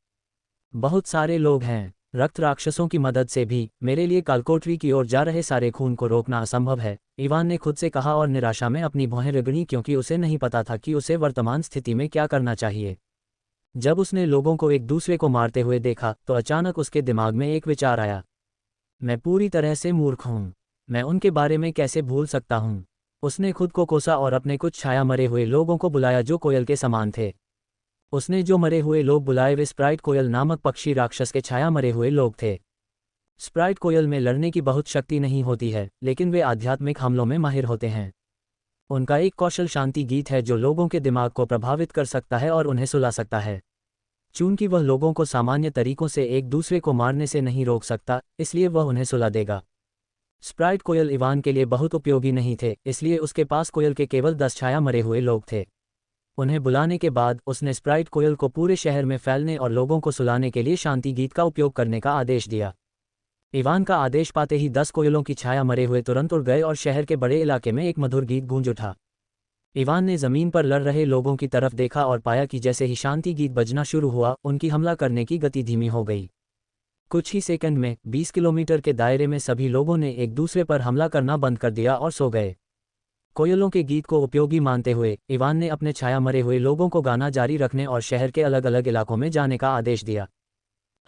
बहुत सारे लोग हैं, रक्त राक्षसों की मदद से भी मेरे लिए कालकोठरी की ओर जा रहे सारे खून को रोकना असंभव है, इवान ने खुद से कहा और निराशा में अपनी भौहें रगड़ी क्योंकि उसे नहीं पता था कि उसे वर्तमान स्थिति में क्या करना चाहिए। जब उसने लोगों को एक दूसरे को मारते हुए देखा तो अचानक उसके दिमाग में एक विचार आया। मैं पूरी तरह से मूर्ख हूँ, मैं उनके बारे में कैसे भूल सकता हूँ। उसने खुद को कोसा और अपने कुछ छाया मरे हुए लोगों को बुलाया जो कोयल के समान थे। उसने जो मरे हुए लोग बुलाए वे स्प्राइट कोयल नामक पक्षी राक्षस के छाया मरे हुए लोग थे। स्प्राइट कोयल में लड़ने की बहुत शक्ति नहीं होती है, लेकिन वे आध्यात्मिक हमलों में माहिर होते हैं। उनका एक कौशल शांति गीत है जो लोगों के दिमाग को प्रभावित कर सकता है और उन्हें सुला सकता है। चूंकि वह लोगों को सामान्य तरीकों से एक दूसरे को मारने से नहीं रोक सकता, इसलिए वह उन्हें सुला देगा। स्प्राइट कोयल इवान के लिए बहुत उपयोगी नहीं थे, इसलिए उसके पास कोयल के केवल 10 छाया मरे हुए लोग थे। उन्हें बुलाने के बाद उसने स्प्राइट कोयल को पूरे शहर में फैलने और लोगों को सुलाने के लिए शांति गीत का उपयोग करने का आदेश दिया। इवान का आदेश पाते ही 10 कोयलों की छाया मरे हुए तुरंत उड़ गए और शहर के बड़े इलाके में एक मधुर गीत गूंज उठा। इवान ने जमीन पर लड़ रहे लोगों की तरफ देखा और पाया कि जैसे ही शांति गीत बजना शुरू हुआ, उनकी हमला करने की गति धीमी हो गई। कुछ ही सेकंड में 20 किलोमीटर के दायरे में सभी लोगों ने एक दूसरे पर हमला करना बंद कर दिया और सो गए। कोयलों के गीत को उपयोगी मानते हुए इवान ने अपने छाया मरे हुए लोगों को गाना जारी रखने और शहर के अलग अलग इलाकों में जाने का आदेश दिया।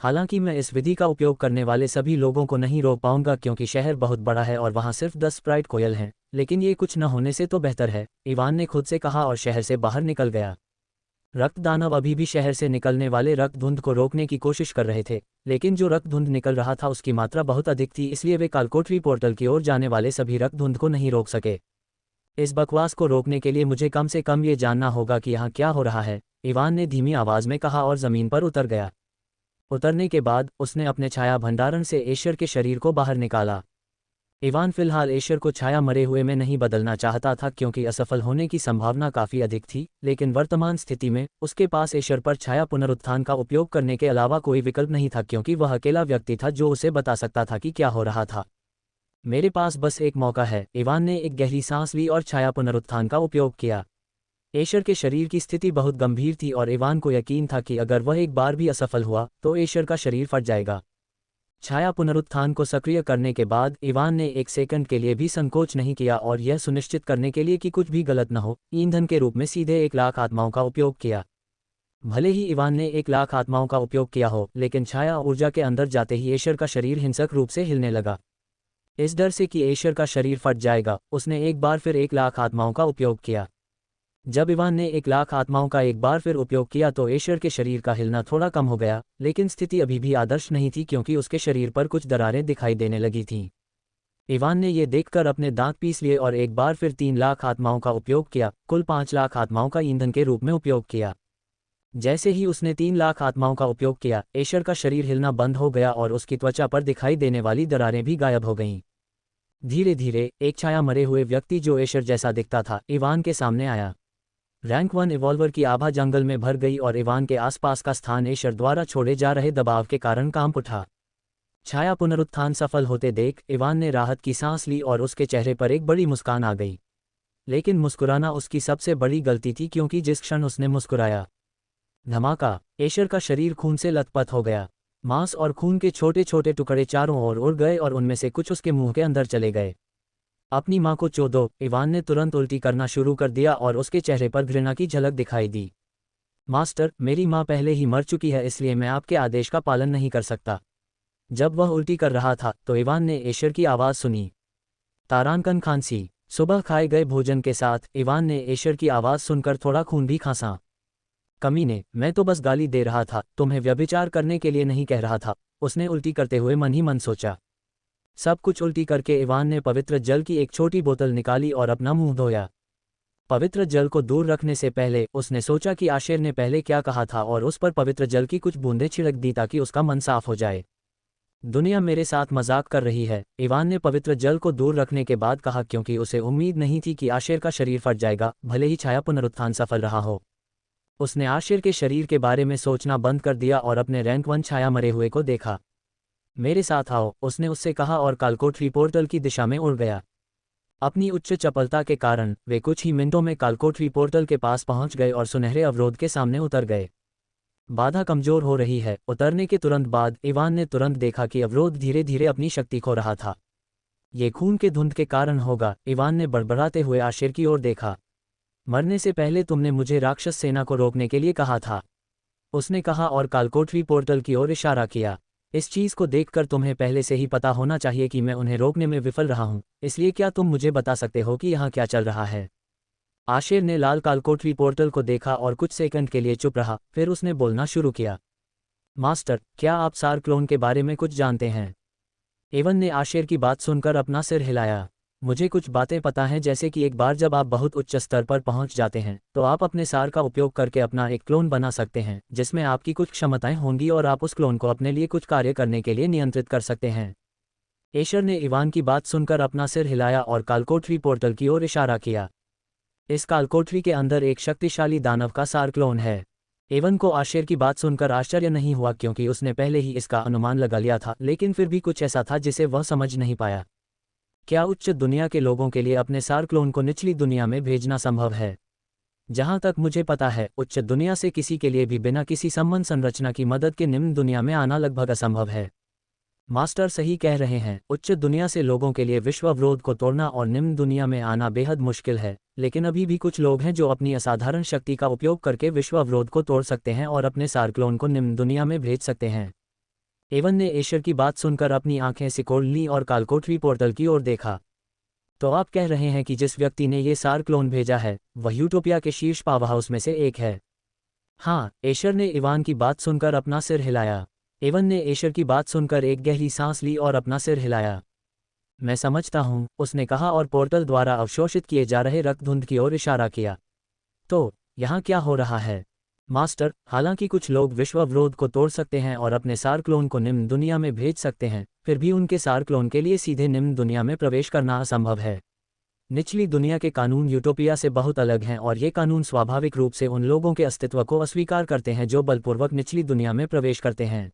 हालांकि मैं इस विधि का उपयोग करने वाले सभी लोगों को नहीं रोक पाऊंगा क्योंकि शहर बहुत बड़ा है और वहां सिर्फ 10 स्प्राइट कोयल हैं, लेकिन ये कुछ न होने से तो बेहतर है, इवान ने खुद से कहा और शहर से बाहर निकल गया। रक्त दानव अभी भी शहर से निकलने वाले रक्त धुंध को रोकने की कोशिश कर रहे थे, लेकिन जो रक्त धुंध निकल रहा था उसकी मात्रा बहुत अधिक थी, इसलिए वे कालकोठरी पोर्टल की ओर जाने वाले सभी रक्त धुंध को नहीं रोक सके। इस बकवास को रोकने के लिए मुझे कम से कम ये जानना होगा कि यहाँ क्या हो रहा है, इवान ने धीमी आवाज में कहा और जमीन पर उतर गया। उतरने के बाद उसने अपने छाया भंडारण से एशर के शरीर को बाहर निकाला। इवान फिलहाल एशर को छाया मरे हुए में नहीं बदलना चाहता था क्योंकि असफल होने की संभावना काफी अधिक थी, लेकिन वर्तमान स्थिति में उसके पास एशर पर छाया पुनरुत्थान का उपयोग करने के अलावा कोई विकल्प नहीं था क्योंकि वह अकेला व्यक्ति था जो उसे बता सकता था कि क्या हो रहा था। मेरे पास बस एक मौका है, इवान ने एक गहरी सांस ली और छाया पुनरुत्थान का उपयोग किया। एशर के शरीर की स्थिति बहुत गंभीर थी और इवान को यकीन था कि अगर वह एक बार भी असफल हुआ तो एशर का शरीर फट जाएगा। छाया पुनरुत्थान को सक्रिय करने के बाद इवान ने एक सेकंड के लिए भी संकोच नहीं किया और यह सुनिश्चित करने के लिए कि कुछ भी गलत न हो, ईंधन के रूप में सीधे 1 लाख आत्माओं का उपयोग किया। भले ही इवान ने 1 लाख आत्माओं का उपयोग किया हो, लेकिन छाया ऊर्जा के अंदर जाते ही एशर का शरीर हिंसक रूप से हिलने लगा। इस डर से कि एशर का शरीर फट जाएगा, उसने एक बार फिर 1 लाख आत्माओं का उपयोग किया। जब इवान ने 1 लाख आत्माओं का एक बार फिर उपयोग किया तो एशर के शरीर का हिलना थोड़ा कम हो गया, लेकिन स्थिति अभी भी आदर्श नहीं थी क्योंकि उसके शरीर पर कुछ दरारें दिखाई देने लगी थीं। इवान ने ये देखकर अपने दांत पीस लिए और एक बार फिर 3 लाख आत्माओं का उपयोग किया, कुल 5 लाख आत्माओं का ईंधन के रूप में उपयोग किया। जैसे ही उसने 3 लाख आत्माओं का उपयोग किया, एशर का शरीर हिलना बंद हो गया और उसकी त्वचा पर दिखाई देने वाली दरारें भी गायब हो गईं। धीरे धीरे एक छाया मरे हुए व्यक्ति जो एशर जैसा दिखता था, इवान के सामने आया। रैंक 1 इवॉल्वर की आभा जंगल में भर गई और इवान के आसपास का स्थान एशर द्वारा छोड़े जा रहे दबाव के कारण कांप उठा। छाया पुनरुत्थान सफल होते देख इवान ने राहत की सांस ली और उसके चेहरे पर एक बड़ी मुस्कान आ गई। लेकिन मुस्कुराना उसकी सबसे बड़ी गलती थी, क्योंकि जिस क्षण उसने मुस्कुराया, धमाका, एशर का शरीर खून से लथपथ हो गया। मांस और खून के छोटे छोटे टुकड़े चारों ओर उड़ गए और उनमें से कुछ उसके मुंह के अंदर चले गए। अपनी मां को चोदो, इवान ने तुरंत उल्टी करना शुरू कर दिया और उसके चेहरे पर घृणा की झलक दिखाई दी। मास्टर, मेरी मां पहले ही मर चुकी है, इसलिए मैं आपके आदेश का पालन नहीं कर सकता। जब वह उल्टी कर रहा था तो इवान ने एशर की आवाज़ सुनी। तारानकन खांसी। सुबह खाए गए भोजन के साथ इवान ने एशर की आवाज़ सुनकर थोड़ा खून भी खांसा। कमीने, मैं तो बस गाली दे रहा था, तुम्हें व्यभिचार करने के लिए नहीं कह रहा था, उसने उल्टी करते हुए मन ही मन सोचा। सब कुछ उल्टी करके इवान ने पवित्र जल की एक छोटी बोतल निकाली और अपना मुंह धोया। पवित्र जल को दूर रखने से पहले उसने सोचा कि आशेर ने पहले क्या कहा था और उस पर पवित्र जल की कुछ बूंदें छिड़क दी ताकि उसका मन साफ हो जाए। दुनिया मेरे साथ मजाक कर रही है, इवान ने पवित्र जल को दूर रखने के बाद कहा, क्योंकि उसे उम्मीद नहीं थी कि आशेर का शरीर फट जाएगा, भले ही छाया पुनरुत्थान सफल रहा हो। उसने आशेर के शरीर के बारे में सोचना बंद कर दिया और अपने रैंक 1 छाया मरे हुए को देखा। मेरे साथ आओ, उसने उससे कहा और कालकोठरी पोर्टल की दिशा में उड़ गया। अपनी उच्च चपलता के कारण वे कुछ ही मिनटों में कालकोठरी पोर्टल के पास पहुंच गए और सुनहरे अवरोध के सामने उतर गए। बाधा कमजोर हो रही है। उतरने के तुरंत बाद इवान ने तुरंत देखा कि अवरोध धीरे धीरे अपनी शक्ति खो रहा था। ये खून के धुंध के कारण होगा, इवान ने बड़बड़ाते हुए आशेर की ओर देखा। मरने से पहले तुमने मुझे राक्षस सेना को रोकने के लिए कहा था, उसने कहा और कालकोठरी पोर्टल की ओर इशारा किया। इस चीज़ को देखकर तुम्हें पहले से ही पता होना चाहिए कि मैं उन्हें रोकने में विफल रहा हूं, इसलिए क्या तुम मुझे बता सकते हो कि यहाँ क्या चल रहा है? आशेर ने लाल कालकोठरी पोर्टल को देखा और कुछ सेकंड के लिए चुप रहा, फिर उसने बोलना शुरू किया। मास्टर, क्या आप सार क्लोन के बारे में कुछ जानते हैं? एवन ने आशेर की बात सुनकर अपना सिर हिलाया। मुझे कुछ बातें पता हैं, जैसे कि एक बार जब आप बहुत उच्च स्तर पर पहुंच जाते हैं तो आप अपने सार का उपयोग करके अपना एक क्लोन बना सकते हैं, जिसमें आपकी कुछ क्षमताएं होंगी और आप उस क्लोन को अपने लिए कुछ कार्य करने के लिए नियंत्रित कर सकते हैं। एशर ने इवान की बात सुनकर अपना सिर हिलाया और कालकोठरी पोर्टल की ओर इशारा किया। इस कालकोठरी के अंदर एक शक्तिशाली दानव का सार क्लोन है। एवन को आशेर की बात सुनकर आश्चर्य नहीं हुआ, क्योंकि उसने पहले ही इसका अनुमान लगा लिया था, लेकिन फिर भी कुछ ऐसा था जिसे वह समझ नहीं पाया। क्या उच्च दुनिया के लोगों के लिए अपने सार क्लोन को निचली दुनिया में भेजना संभव है? जहां तक मुझे पता है, उच्च दुनिया से किसी के लिए भी बिना किसी संबंध संरचना की मदद के निम्न दुनिया में आना लगभग असंभव है। मास्टर सही कह रहे हैं, उच्च दुनिया से लोगों के लिए विश्व अवरोध को तोड़ना और निम्न दुनिया में आना बेहद मुश्किल है, लेकिन अभी भी कुछ लोग हैं जो अपनी असाधारण शक्ति का उपयोग करके विश्व अवरोध को तोड़ सकते हैं और अपने सार क्लोन को निम्न दुनिया में भेज सकते हैं। एवन ने एशर की बात सुनकर अपनी आंखें सिकोड़ लीं और कालकोठरी पोर्टल की ओर देखा। तो आप कह रहे हैं कि जिस व्यक्ति ने ये सार क्लोन भेजा है वह यूटोपिया के शीर्ष पावर हाउस में से एक है? हाँ, एशर ने इवान की बात सुनकर अपना सिर हिलाया। एवन ने एशर की बात सुनकर एक गहरी सांस ली और अपना सिर हिलाया। मैं समझता हूँ, उसने कहा और पोर्टल द्वारा अवशोषित किए जा रहे रक्तधुंध की ओर इशारा किया। तो यहाँ क्या हो रहा है? मास्टर, हालांकि कुछ लोग विश्व अवरोध को तोड़ सकते हैं और अपने सार क्लोन को निम्न दुनिया में भेज सकते हैं, फिर भी उनके सार क्लोन के लिए सीधे निम्न दुनिया में प्रवेश करना असंभव है। निचली दुनिया के कानून यूटोपिया से बहुत अलग हैं और ये कानून स्वाभाविक रूप से उन लोगों के अस्तित्व को अस्वीकार करते हैं जो बलपूर्वक निचली दुनिया में प्रवेश करते हैं,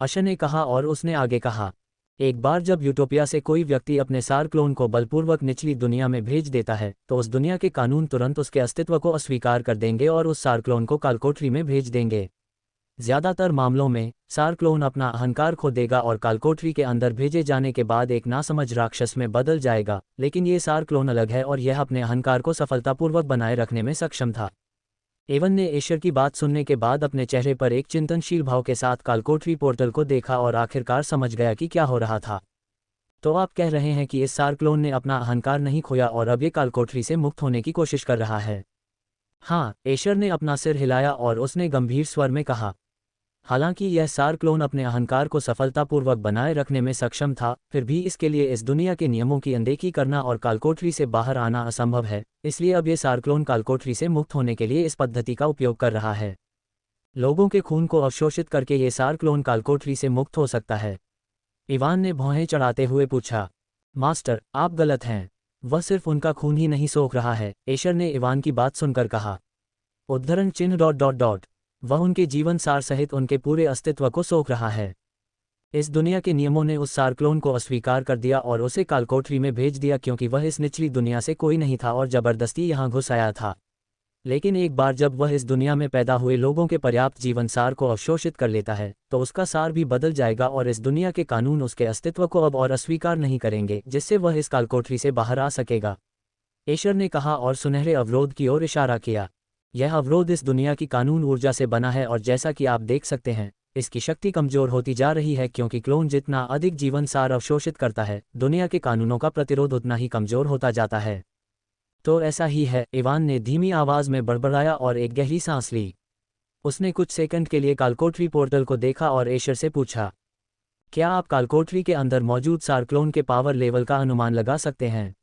अशा ने कहा और उसने आगे कहा। एक बार जब यूटोपिया से कोई व्यक्ति अपने सार क्लोन को बलपूर्वक निचली दुनिया में भेज देता है तो उस दुनिया के कानून तुरंत उसके अस्तित्व को अस्वीकार कर देंगे और उस सार क्लोन को कालकोठरी में भेज देंगे। ज्यादातर मामलों में सार क्लोन अपना अहंकार खो देगा और कालकोठरी के अंदर भेजे जाने के बाद एक नासमझ राक्षस में बदल जाएगा, लेकिन ये सार क्लोन अलग है और यह अपने अहंकार को सफलतापूर्वक बनाए रखने में सक्षम था। एवन ने एशर की बात सुनने के बाद अपने चेहरे पर एक चिंतनशील भाव के साथ कालकोठरी पोर्टल को देखा और आखिरकार समझ गया कि क्या हो रहा था। तो आप कह रहे हैं कि इस सार क्लोन ने अपना अहंकार नहीं खोया और अब ये कालकोठरी से मुक्त होने की कोशिश कर रहा है? हाँ, एशर ने अपना सिर हिलाया और उसने गंभीर स्वर में कहा। हालांकि यह सार क्लोन अपने अहंकार को सफलतापूर्वक बनाए रखने में सक्षम था, फिर भी इसके लिए इस दुनिया के नियमों की अनदेखी करना और कालकोठरी से बाहर आना असंभव है, इसलिए अब ये सार क्लोन कालकोठरी से मुक्त होने के लिए इस पद्धति का उपयोग कर रहा है। लोगों के खून को अवशोषित करके ये सार क्लोन कालकोठरी से मुक्त हो सकता है। इवान ने भौहें चढ़ाते हुए पूछा। मास्टर, आप गलत हैं। वह सिर्फ उनका खून ही नहीं सोख रहा है, एशर ने इवान की बात सुनकर कहा। उद्धरण चिन्ह ... वह उनके जीवन सार सहित उनके पूरे अस्तित्व को सोख रहा है। इस दुनिया के नियमों ने उस सार क्लोन को अस्वीकार कर दिया और उसे कालकोठरी में भेज दिया क्योंकि वह इस निचली दुनिया से कोई नहीं था और जबरदस्ती यहाँ घुस आया था। लेकिन एक बार जब वह इस दुनिया में पैदा हुए लोगों के पर्याप्त जीवन सार को अवशोषित कर लेता है तो उसका सार भी बदल जाएगा और इस दुनिया के कानून उसके अस्तित्व को अब और अस्वीकार नहीं करेंगे, जिससे वह इस कालकोठरी से बाहर आ सकेगा। एशर ने कहा और सुनहरे अवरोध की ओर इशारा किया। यह अवरोध इस दुनिया की कानून ऊर्जा से बना है और जैसा कि आप देख सकते हैं, इसकी शक्ति कमजोर होती जा रही है क्योंकि क्लोन जितना अधिक जीवन सार अवशोषित करता है, दुनिया के कानूनों का प्रतिरोध उतना ही कमजोर होता जाता है। तो ऐसा ही है, इवान ने धीमी आवाज में बड़बड़ाया और एक गहरी सांस ली। उसने कुछ सेकंड के लिए कालकोठरी पोर्टल को देखा और एशर से पूछा, क्या आप कालकोठरी के अंदर मौजूद सार क्लोन के पावर लेवल का अनुमान लगा सकते हैं?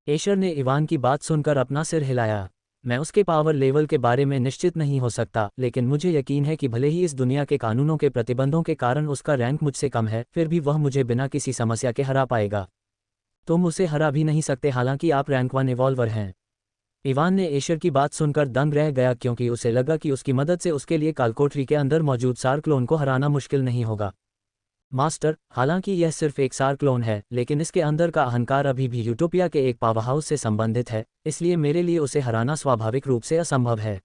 एशर ने इवान की बात सुनकर अपना सिर हिलाया। मैं उसके पावर लेवल के बारे में निश्चित नहीं हो सकता, लेकिन मुझे यकीन है कि भले ही इस दुनिया के कानूनों के प्रतिबंधों के कारण उसका रैंक मुझसे कम है, फिर भी वह मुझे बिना किसी समस्या के हरा पाएगा। तुम उसे हरा भी नहीं सकते, हालांकि आप रैंक 1 इवॉल्वर हैं। इवान ने एशर की बात सुनकर दंग रह गया क्योंकि उसे लगा कि उसकी मदद से उसके लिए कालकोठरी के अंदर मौजूद सार क्लोन को हराना मुश्किल नहीं होगा। मास्टर, हालांकि यह सिर्फ एक सार क्लोन है, लेकिन इसके अंदर का अहंकार अभी भी यूटोपिया के एक पावरहाउस से संबंधित है, इसलिए मेरे लिए उसे हराना स्वाभाविक रूप से असंभव है।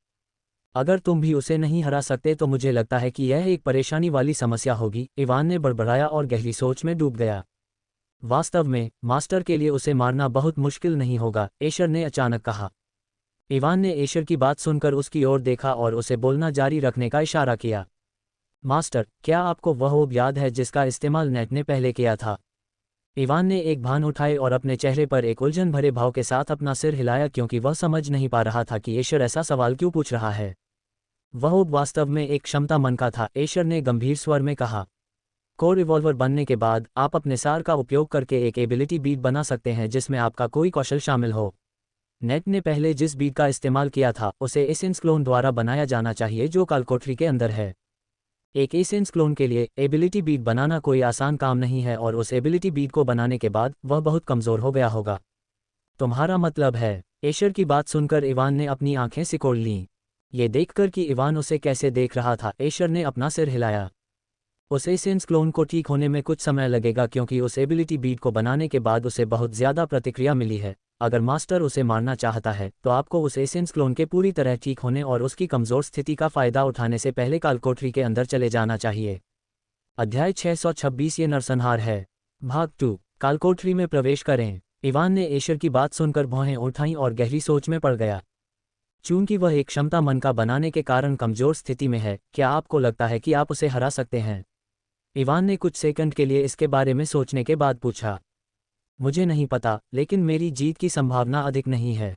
अगर तुम भी उसे नहीं हरा सकते तो मुझे लगता है कि यह एक परेशानी वाली समस्या होगी, इवान ने बड़बड़ाया और गहरी सोच में डूब गया। वास्तव में, मास्टर के लिए उसे मारना बहुत मुश्किल नहीं होगा, एशर ने अचानक कहा। इवान ने एशर की बात सुनकर उसकी ओर देखा और उसे बोलना जारी रखने का इशारा किया। मास्टर, क्या आपको वह ओब याद है जिसका इस्तेमाल नेट ने पहले किया था? इवान ने एक भान उठाई और अपने चेहरे पर एक उलझन भरे भाव के साथ अपना सिर हिलाया क्योंकि वह समझ नहीं पा रहा था कि एशर ऐसा सवाल क्यों पूछ रहा है। वह ओब वास्तव में एक क्षमता मन का था, एशर ने गंभीर स्वर में कहा। कोर रिवॉल्वर बनने के बाद आप अपने सार का उपयोग करके एक एबिलिटी बीट बना सकते हैं जिसमें आपका कोई कौशल शामिल हो। नेट ने पहले जिस बीट का इस्तेमाल किया था उसे एसेंस क्लोन द्वारा बनाया जाना चाहिए जो कालकोठरी के अंदर है। एक एसेंस क्लोन के लिए एबिलिटी बीट बनाना कोई आसान काम नहीं है और उस एबिलिटी बीट को बनाने के बाद वह बहुत कमज़ोर हो गया होगा। तुम्हारा मतलब है? एशर की बात सुनकर इवान ने अपनी आंखें सिकोड़ लीं। ये देखकर कि इवान उसे कैसे देख रहा था, एशर ने अपना सिर हिलाया। उस एसेंस क्लोन को ठीक होने में कुछ समय लगेगा क्योंकि उस एबिलिटी बीट को बनाने के बाद उसे बहुत ज़्यादा प्रतिक्रिया मिली है। अगर मास्टर उसे मारना चाहता है तो आपको उस एसेंस क्लोन के पूरी तरह ठीक होने और उसकी कमज़ोर स्थिति का फ़ायदा उठाने से पहले कालकोठरी के अंदर चले जाना चाहिए। अध्याय 626 ये नरसंहार है। भाग 2। कालकोठरी में प्रवेश करें। इवान ने एशर की बात सुनकर भौहें उठाईं और गहरी सोच में पड़ गया। चूंकि वह एक क्षमता मन का बनाने के कारण कमज़ोर स्थिति में है, क्या आपको लगता है कि आप उसे हरा सकते हैं? इवान ने कुछ सेकंड के लिए इसके बारे में सोचने के बाद पूछा। मुझे नहीं पता, लेकिन मेरी जीत की संभावना अधिक नहीं है।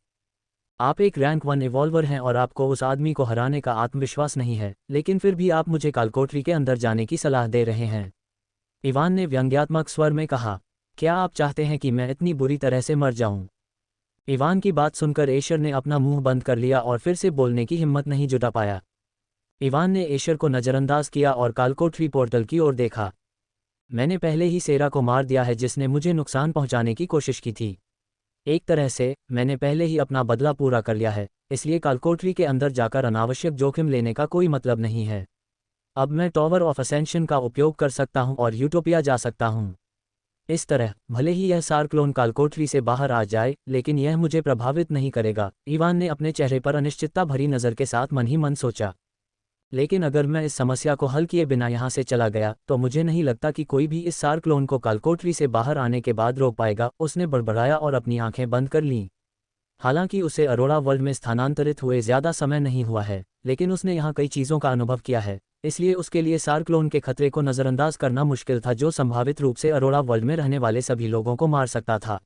आप एक रैंक 1 इवॉल्वर हैं और आपको उस आदमी को हराने का आत्मविश्वास नहीं है, लेकिन फिर भी आप मुझे कालकोठरी के अंदर जाने की सलाह दे रहे हैं। इवान ने व्यंग्यात्मक स्वर में कहा। क्या आप चाहते हैं कि मैं इतनी बुरी तरह से मर जाऊं? इवान की बात सुनकर एशर ने अपना मुंह बंद कर लिया और फिर से बोलने की हिम्मत नहीं जुटा पाया। इवान ने एशर को नज़रअंदाज किया और कालकोठरी पोर्टल की ओर देखा। मैंने पहले ही सेरा को मार दिया है जिसने मुझे नुकसान पहुंचाने की कोशिश की थी। एक तरह से मैंने पहले ही अपना बदला पूरा कर लिया है, इसलिए कालकोठरी के अंदर जाकर अनावश्यक जोखिम लेने का कोई मतलब नहीं है। अब मैं टॉवर ऑफ असेंशन का उपयोग कर सकता हूं और यूटोपिया जा सकता हूं। इस तरह भले ही यह सार क्लोन कालकोठरी से बाहर आ जाए, लेकिन यह मुझे प्रभावित नहीं करेगा। इवान ने अपने चेहरे पर अनिश्चितता भरी नज़र के साथ मन ही मन सोचा। लेकिन अगर मैं इस समस्या को हल किए बिना यहाँ से चला गया तो मुझे नहीं लगता कि कोई भी इस सार क्लोन को कालकोठरी से बाहर आने के बाद रोक पाएगा। उसने बड़बड़ाया और अपनी आंखें बंद कर लीं। हालांकि उसे अरोड़ा वर्ल्ड में स्थानांतरित हुए ज़्यादा समय नहीं हुआ है, लेकिन उसने यहाँ कई चीज़ों का अनुभव किया है, इसलिए उसके लिए सार क्लोन के खतरे को नज़रअंदाज करना मुश्किल था जो संभावित रूप से अरोड़ा वर्ल्ड में रहने वाले सभी लोगों को मार सकता था।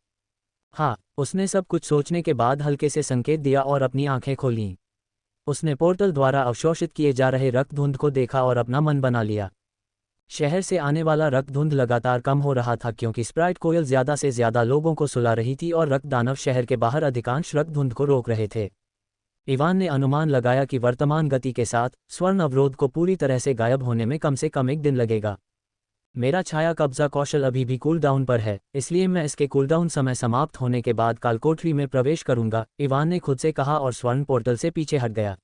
हाँ, उसने सब कुछ सोचने के बाद हल्के से संकेत दिया और अपनी आंखें खोलीं। उसने पोर्टल द्वारा अवशोषित किए जा रहे रक्त धुंध को देखा और अपना मन बना लिया। शहर से आने वाला रक्त धुंध लगातार कम हो रहा था क्योंकि स्प्राइट कोयल ज़्यादा से ज़्यादा लोगों को सुला रही थी और रक्त दानव शहर के बाहर अधिकांश रक्त धुंध को रोक रहे थे। इवान ने अनुमान लगाया कि वर्तमान गति के साथ स्वर्ण अवरोध को पूरी तरह से गायब होने में कम से कम 1 दिन लगेगा। मेरा छाया कब्जा कौशल अभी भी कूलडाउन पर है, इसलिए मैं इसके कूलडाउन समय समाप्त होने के बाद कालकोठरी में प्रवेश करूंगा, इवान ने खुद से कहा और स्वर्ण पोर्टल से पीछे हट गया।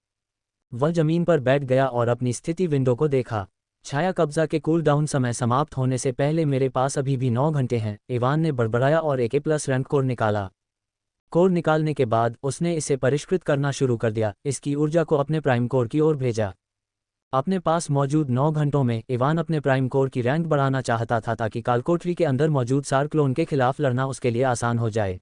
वह जमीन पर बैठ गया और अपनी स्थिति विंडो को देखा। छाया कब्जा के कूलडाउन समय समाप्त होने से पहले मेरे पास अभी भी 9 घंटे हैं, इवान ने बड़बड़ाया और एक A+ रैंक कोर निकाला। कोर निकालने के बाद उसने इसे परिष्कृत करना शुरू कर दिया, इसकी ऊर्जा को अपने प्राइम कोर की ओर भेजा। अपने पास मौजूद 9 घंटों में इवान अपने प्राइम कोर की रैंक बढ़ाना चाहता था ताकि कालकोठरी के अंदर मौजूद सार क्लोन के खिलाफ लड़ना उसके लिए आसान हो जाए।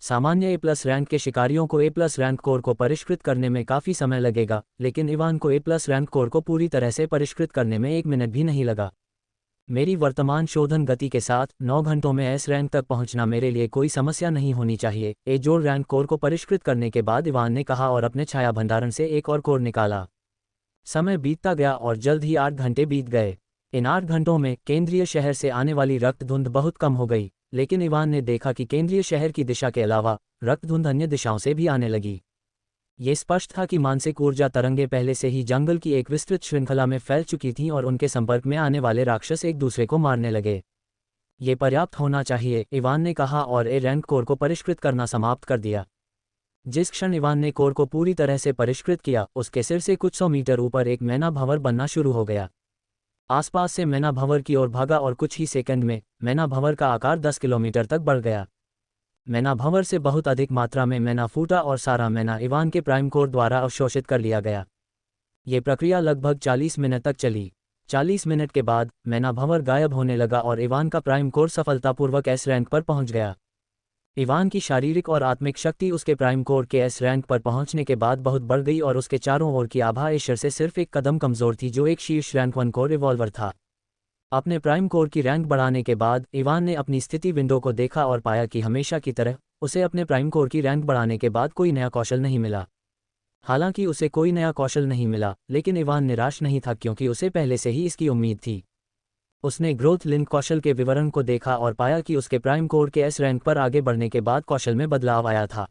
सामान्य A+ रैंक के शिकारियों को A+ रैंक कोर को परिष्कृत करने में काफ़ी समय लगेगा, लेकिन इवान को A+ रैंक कोर को पूरी तरह से परिष्कृत करने में 1 मिनट भी नहीं लगा। मेरी वर्तमान शोधन गति के साथ 9 घंटों में S रैंक तक पहुंचना मेरे लिए कोई समस्या नहीं होनी चाहिए, जोड़ रैंक कोर को परिष्कृत करने के बाद इवान ने कहा और अपने छाया भंडारण से एक और कोर निकाला। समय बीतता गया और जल्द ही 8 घंटे बीत गए। इन 8 घंटों में केंद्रीय शहर से आने वाली रक्तधुंध बहुत कम हो गई, लेकिन इवान ने देखा कि केंद्रीय शहर की दिशा के अलावा रक्तधुंध अन्य दिशाओं से भी आने लगी। ये स्पष्ट था कि मानसिक ऊर्जा तरंगें पहले से ही जंगल की एक विस्तृत श्रृंखला में फैल चुकी थीं और उनके संपर्क में आने वाले राक्षस एक दूसरे को मारने लगे। ये पर्याप्त होना चाहिए, इवान ने कहा और A रैंक कोर को परिष्कृत करना समाप्त कर दिया। जिस क्षण इवान ने कोर को पूरी तरह से परिष्कृत किया, उसके सिर से कुछ 100 मीटर ऊपर एक मैना भंवर बनना शुरू हो गया। आसपास से मैना भंवर की ओर भागा और कुछ ही सेकंड में मैना भंवर का आकार 10 किलोमीटर तक बढ़ गया। मैना भंवर से बहुत अधिक मात्रा में मैना फूटा और सारा मैना इवान के प्राइम कोर द्वारा अवशोषित कर लिया गया। ये प्रक्रिया लगभग 40 मिनट तक चली। 40 मिनट के बाद मैना भंवर गायब होने लगा और इवान का प्राइम कोर सफलतापूर्वक S रैंक पर पहुंच गया। इवान की शारीरिक और आत्मिक शक्ति उसके प्राइम कोर के S रैंक पर पहुंचने के बाद बहुत बढ़ गई और उसके चारों ओर की आभा एशर से सिर्फ एक कदम कमजोर थी, जो एक शीर्ष रैंक 1 कोर रिवॉल्वर था। अपने प्राइम कोर की रैंक बढ़ाने के बाद इवान ने अपनी स्थिति विंडो को देखा और पाया कि हमेशा की तरह उसे अपने प्राइम कोर की रैंक बढ़ाने के बाद कोई नया कौशल नहीं मिला। हालांकि उसे कोई नया कौशल नहीं मिला, लेकिन इवान निराश नहीं था क्योंकि उसे पहले से ही इसकी उम्मीद थी। उसने ग्रोथ लिंक कौशल के विवरण को देखा और पाया कि उसके प्राइम कोर के S रैंक पर आगे बढ़ने के बाद कौशल में बदलाव आया था।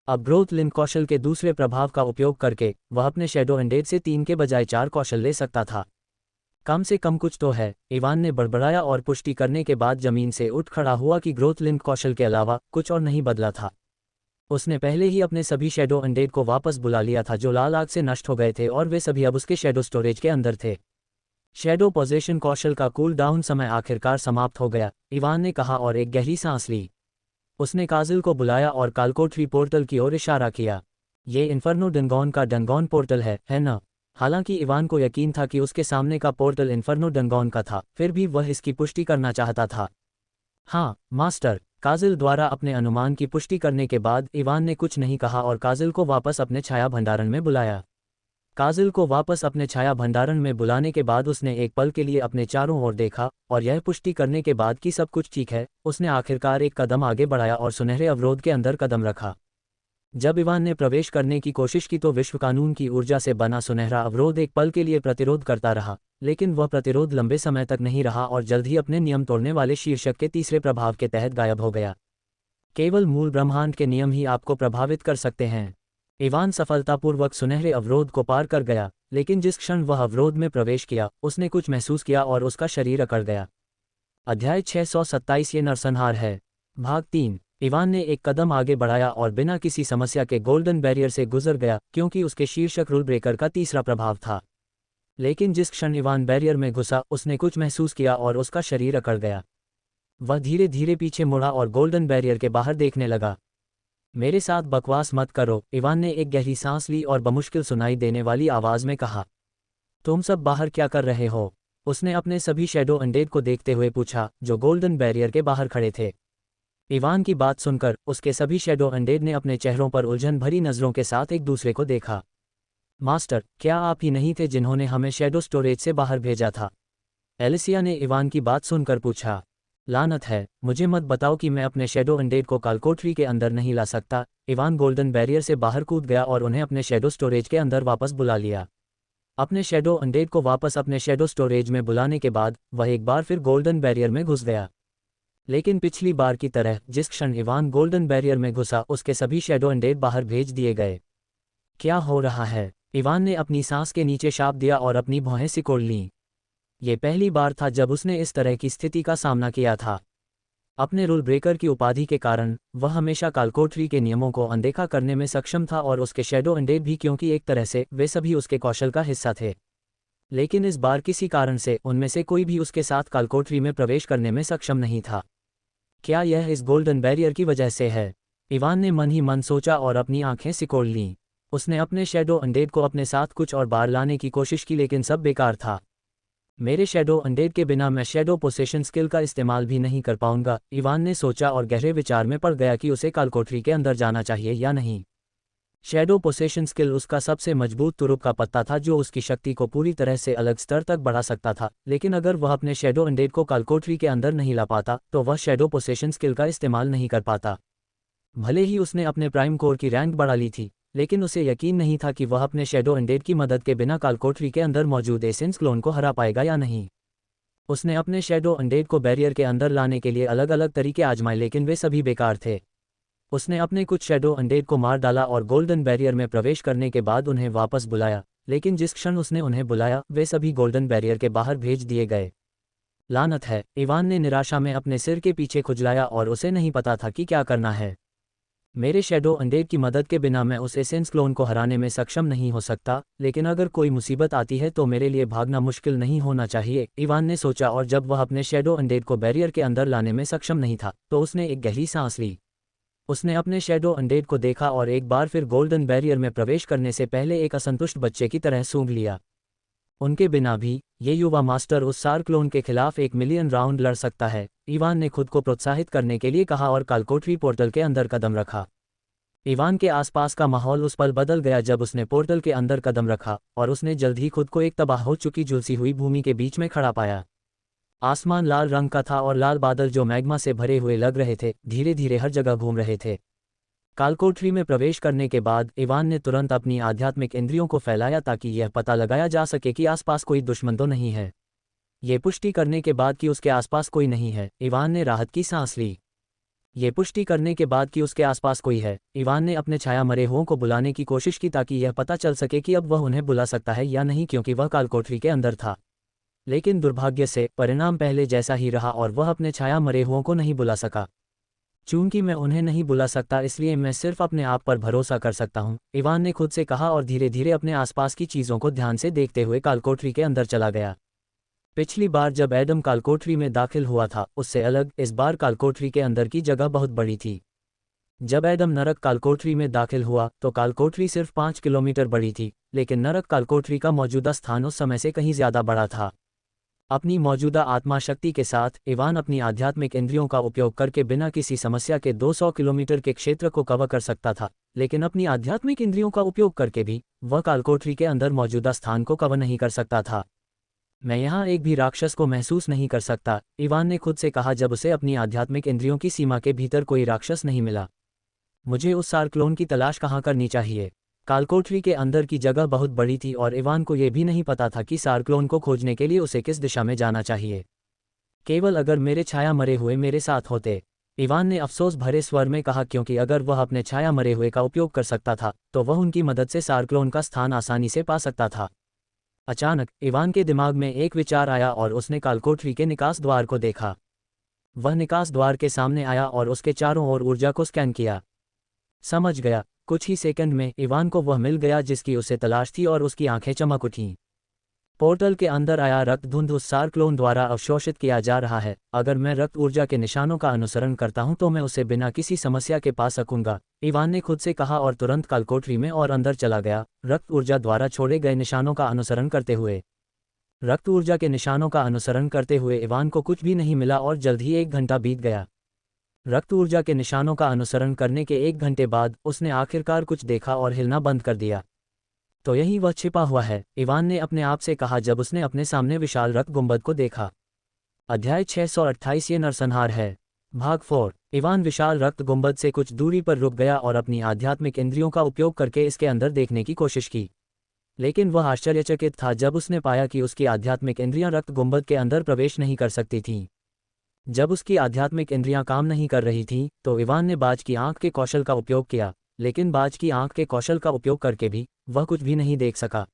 अब ग्रोथ लिंक कौशल के दूसरे प्रभाव का उपयोग करके वह अपने शैडो एंडेड से 3 के बजाय 4 कौशल ले सकता था। कम से कम कुछ तो है, इवान ने बड़बड़ाया और पुष्टि करने के बाद जमीन से उठ खड़ा हुआ कि ग्रोथ लिंक कौशल के अलावा कुछ और नहीं बदला था। उसने पहले ही अपने सभी शैडो अनडेड को वापस बुला लिया था जो लाल आग से नष्ट हो गए थे और वे सभी अब उसके शैडो स्टोरेज के अंदर थे। शैडो पोजेशन कौशल का कूल डाउन समय आखिरकार समाप्त हो गया, इवान ने कहा और एक गहरी सांस ली। उसने काजिल को बुलाया और कालकोठरी पोर्टल की ओर इशारा किया। ये इन्फर्नो डंगॉन का डंगॉन पोर्टल है ना? हालांकि इवान को यकीन था कि उसके सामने का पोर्टल इन्फर्नो डंगॉन का था, फिर भी वह इसकी पुष्टि करना चाहता था। हाँ मास्टर, काजिल द्वारा अपने अनुमान की पुष्टि करने के बाद इवान ने कुछ नहीं कहा और काजिल को वापस अपने छाया भंडारण में बुलाया। काजिल को वापस अपने छाया भंडारण में बुलाने के बाद उसने एक पल के लिए अपने चारों ओर देखा और यह पुष्टि करने के बाद कि सब कुछ ठीक है, उसने आखिरकार एक कदम आगे बढ़ाया और सुनहरे अवरोध के अंदर कदम रखा। जब इवान ने प्रवेश करने की कोशिश की तो विश्व कानून की ऊर्जा से बना सुनहरा अवरोध एक पल के लिए प्रतिरोध करता रहा, लेकिन वह प्रतिरोध लंबे समय तक नहीं रहा और जल्द ही अपने नियम तोड़ने वाले शीर्षक के तीसरे प्रभाव के तहत गायब हो गया। केवल मूल ब्रह्मांड के नियम ही आपको प्रभावित कर सकते हैं। इवान सफलतापूर्वक सुनहरे अवरोध को पार कर गया, लेकिन जिस क्षण वह अवरोध में प्रवेश किया उसने कुछ महसूस किया और उसका शरीर अकड़ गया। अध्याय 627 ये नरसंहार है, भाग 3। इवान ने एक कदम आगे बढ़ाया और बिना किसी समस्या के गोल्डन बैरियर से गुजर गया क्योंकि उसके शीर्षक रूल ब्रेकर का तीसरा प्रभाव था। लेकिन जिस क्षण इवान बैरियर में घुसा उसने कुछ महसूस किया और उसका शरीर अकड़ गया। वह धीरे धीरे पीछे मुड़ा और गोल्डन बैरियर के बाहर देखने लगा। मेरे साथ बकवास मत करो, इवान ने एक गहरी सांस ली और बमुश्किल सुनाई देने वाली आवाज में कहा। तुम सब बाहर क्या कर रहे हो? उसने अपने सभी शैडो अनडेड को देखते हुए पूछा जो गोल्डन बैरियर के बाहर खड़े थे। इवान की बात सुनकर उसके सभी शैडो अनडेड ने अपने चेहरों पर उलझन भरी नजरों के साथ एक दूसरे को देखा। मास्टर, क्या आप ही नहीं थे जिन्होंने हमें शैडो स्टोरेज से बाहर भेजा था? एलिसिया ने इवान की बात सुनकर पूछा। लानत है, मुझे मत बताओ कि मैं अपने शैडो अनडेड को कालकोठरी के अंदर नहीं ला सकता। इवान गोल्डन बैरियर से बाहर कूद गया और उन्हें अपने शैडो स्टोरेज के अंदर वापस बुला लिया। अपने शैडो अनडेड को वापस अपने शैडो स्टोरेज में बुलाने के बाद वह एक बार फिर गोल्डन बैरियर में घुस गया। लेकिन पिछली बार की तरह जिस क्षण इवान गोल्डन बैरियर में घुसा उसके सभी शैडो अनडेड बाहर भेज दिए गए। क्या हो रहा है? इवान ने अपनी सांस के नीचे चाप दिया और अपनी भौहें सिकोड़ लीं। ये पहली बार था जब उसने इस तरह की स्थिति का सामना किया था। अपने रूल ब्रेकर की उपाधि के कारण वह हमेशा कालकोठरी के नियमों को अनदेखा करने में सक्षम था और उसके शैडो अनडेड भी, क्योंकि एक तरह से वे सभी उसके कौशल का हिस्सा थे। लेकिन इस बार किसी कारण से उनमें से कोई भी उसके साथ कालकोठरी में प्रवेश करने में सक्षम नहीं था। क्या यह इस गोल्डन बैरियर की वजह से है? इवान ने मन ही मन सोचा और अपनी आंखें सिकोड़ लीं। उसने अपने शैडो अनडेड को अपने साथ कुछ और बार लाने की कोशिश की, लेकिन सब बेकार था। मेरे शैडो अनडेड के बिना मैं शैडो पोसेशन स्किल का इस्तेमाल भी नहीं कर पाऊंगा, इवान ने सोचा और गहरे विचार में पड़ गया कि उसे कालकोठरी के अंदर जाना चाहिए या नहीं। शैडो पोसेशन स्किल उसका सबसे मजबूत तुरुप का पत्ता था जो उसकी शक्ति को पूरी तरह से अलग स्तर तक बढ़ा सकता था, लेकिन अगर वह अपने शैडो अनडेड को कालकोठरी के अंदर नहीं ला पाता तो वह शैडो पोसेशन स्किल का इस्तेमाल नहीं कर पाता। भले ही उसने अपने प्राइम कोर की रैंक बढ़ा ली थी, लेकिन उसे यकीन नहीं था कि वह अपने शैडो अनडेड की मदद के बिना कालकोठरी के अंदर मौजूद एसेंस क्लोन को हरा पाएगा या नहीं। उसने अपने शैडो अनडेड को बैरियर के अंदर लाने के लिए अलग अलग तरीके आजमाए, लेकिन वे सभी बेकार थे। उसने अपने कुछ शैडो अनडेड को मार डाला और गोल्डन बैरियर में प्रवेश करने के बाद उन्हें वापस बुलाया, लेकिन जिस क्षण उसने उन्हें बुलाया वे सभी गोल्डन बैरियर के बाहर भेज दिए गए। लानत है, इवान ने निराशा में अपने सिर के पीछे खुजलाया और उसे नहीं पता था कि क्या करना है। मेरे शैडो अनडेड की मदद के बिना मैं उस एसेंस क्लोन को हराने में सक्षम नहीं हो सकता, लेकिन अगर कोई मुसीबत आती है तो मेरे लिए भागना मुश्किल नहीं होना चाहिए, इवान ने सोचा। और जब वह अपने शैडो अनडेड को बैरियर के अंदर लाने में सक्षम नहीं था तो उसने एक गहरी सांस ली। उसने अपने शैडो अनडेड को देखा और एक बार फिर गोल्डन बैरियर में प्रवेश करने से पहले एक असंतुष्ट बच्चे की तरह सूंघ लिया। उनके बिना भी ये युवा मास्टर उस सार क्लोन के खिलाफ 1,000,000 राउंड लड़ सकता है, इवान ने खुद को प्रोत्साहित करने के लिए कहा और कालकोठरी पोर्टल के अंदर कदम रखा। इवान के आसपास का माहौल उस पल बदल गया जब उसने पोर्टल के अंदर कदम रखा और उसने जल्द ही खुद को एक तबाह हो चुकी झुलसी हुई भूमि के बीच में खड़ा पाया। आसमान लाल रंग का था और लाल बादल जो मैग्मा से भरे हुए लग रहे थे धीरे धीरे हर जगह घूम रहे थे। कालकोठरी में प्रवेश करने के बाद इवान ने तुरंत अपनी आध्यात्मिक इंद्रियों को फैलाया ताकि यह पता लगाया जा सके कि आसपास कोई दुश्मन तो नहीं है। ये पुष्टि करने के बाद कि उसके आसपास कोई नहीं है, इवान ने राहत की सांस ली। ये पुष्टि करने के बाद कि उसके आसपास कोई है, इवान ने अपने छाया मरे हुओं को बुलाने की कोशिश की ताकि यह पता चल सके कि अब वह उन्हें बुला सकता है या नहीं, क्योंकि वह कालकोठरी के अंदर था। लेकिन दुर्भाग्य से परिणाम पहले जैसा ही रहा और वह अपने छाया मरे हुओं को नहीं बुला सका। चूंकि मैं उन्हें नहीं बुला सकता इसलिए मैं सिर्फ अपने आप पर भरोसा कर सकता हूं, इवान ने खुद से कहा और धीरे धीरे अपने आसपास की चीज़ों को ध्यान से देखते हुए कालकोठरी के अंदर चला गया। पिछली बार जब एडम कालकोठरी में दाखिल हुआ था उससे अलग इस बार कालकोठरी के अंदर की जगह बहुत बड़ी थी। जब एडम नरक कालकोठरी में दाखिल हुआ तो कालकोठरी सिर्फ 5 किलोमीटर बड़ी थी, लेकिन नरक कालकोठरी का मौजूदा स्थान उस समय से कहीं ज़्यादा बड़ा था। अपनी मौजूदा आत्मा शक्ति के साथ इवान अपनी आध्यात्मिक इंद्रियों का उपयोग करके बिना किसी समस्या के 200 किलोमीटर के क्षेत्र को कवर कर सकता था, लेकिन अपनी आध्यात्मिक इंद्रियों का उपयोग करके भी वह कालकोठरी के अंदर मौजूदा स्थान को कवर नहीं कर सकता था। मैं यहाँ एक भी राक्षस को महसूस नहीं कर सकता, इवान ने खुद से कहा जब उसे अपनी आध्यात्मिक इंद्रियों की सीमा के भीतर कोई राक्षस नहीं मिला। मुझे उस सार क्लोन की तलाश कहाँ करनी चाहिए? कालकोठरी के अंदर की जगह बहुत बड़ी थी और इवान को यह भी नहीं पता था कि सार क्लोन को खोजने के लिए उसे किस दिशा में जाना चाहिए। केवल अगर मेरे छाया मरे हुए मेरे साथ होते, इवान ने अफसोस भरे स्वर में कहा, क्योंकि अगर वह अपने छाया मरे हुए का उपयोग कर सकता था तो वह उनकी मदद से सार क्लोन का स्थान आसानी से पा सकता था। अचानक इवान के दिमाग में एक विचार आया और उसने कालकोठरी के निकास द्वार को देखा। वह निकास द्वार के सामने आया और उसके चारों ओर ऊर्जा को स्कैन किया। समझ गया। कुछ ही सेकंड में इवान को वह मिल गया जिसकी उसे तलाश थी और उसकी आंखें चमक उठीं। पोर्टल के अंदर आया रक्त धुंध उस सार क्लोन द्वारा अवशोषित किया जा रहा है। अगर मैं रक्त ऊर्जा के निशानों का अनुसरण करता हूं तो मैं उसे बिना किसी समस्या के पा सकूंगा, इवान ने खुद से कहा और तुरंत कालकोठरी में और अंदर चला गया, रक्त ऊर्जा द्वारा छोड़े गए निशानों का अनुसरण करते हुए। रक्त ऊर्जा के निशानों का अनुसरण करते हुए इवान को कुछ भी नहीं मिला और जल्द ही 1 घंटा बीत गया। रक्त ऊर्जा के निशानों का अनुसरण करने के 1 घंटे बाद उसने आखिरकार कुछ देखा और हिलना बंद कर दिया। तो यही वह छिपा हुआ है, इवान ने अपने आप से कहा जब उसने अपने सामने विशाल रक्त गुंबद को देखा। अध्याय 628 ये नरसंहार है। भाग 4। इवान विशाल रक्त गुंबद से कुछ दूरी पर रुक गया और अपनी आध्यात्मिक इंद्रियों का उपयोग करके इसके अंदर देखने की कोशिश की, लेकिन वह आश्चर्यचकित था जब उसने पाया कि उसकी आध्यात्मिक इंद्रियां रक्त गुंबद के अंदर प्रवेश नहीं कर सकती थीं। जब उसकी आध्यात्मिक इंद्रियां काम नहीं कर रही थीं तो इवान ने बाज की आंख के कौशल का उपयोग किया, लेकिन बाज की आंख के कौशल का उपयोग करके भी वह कुछ भी नहीं देख सका।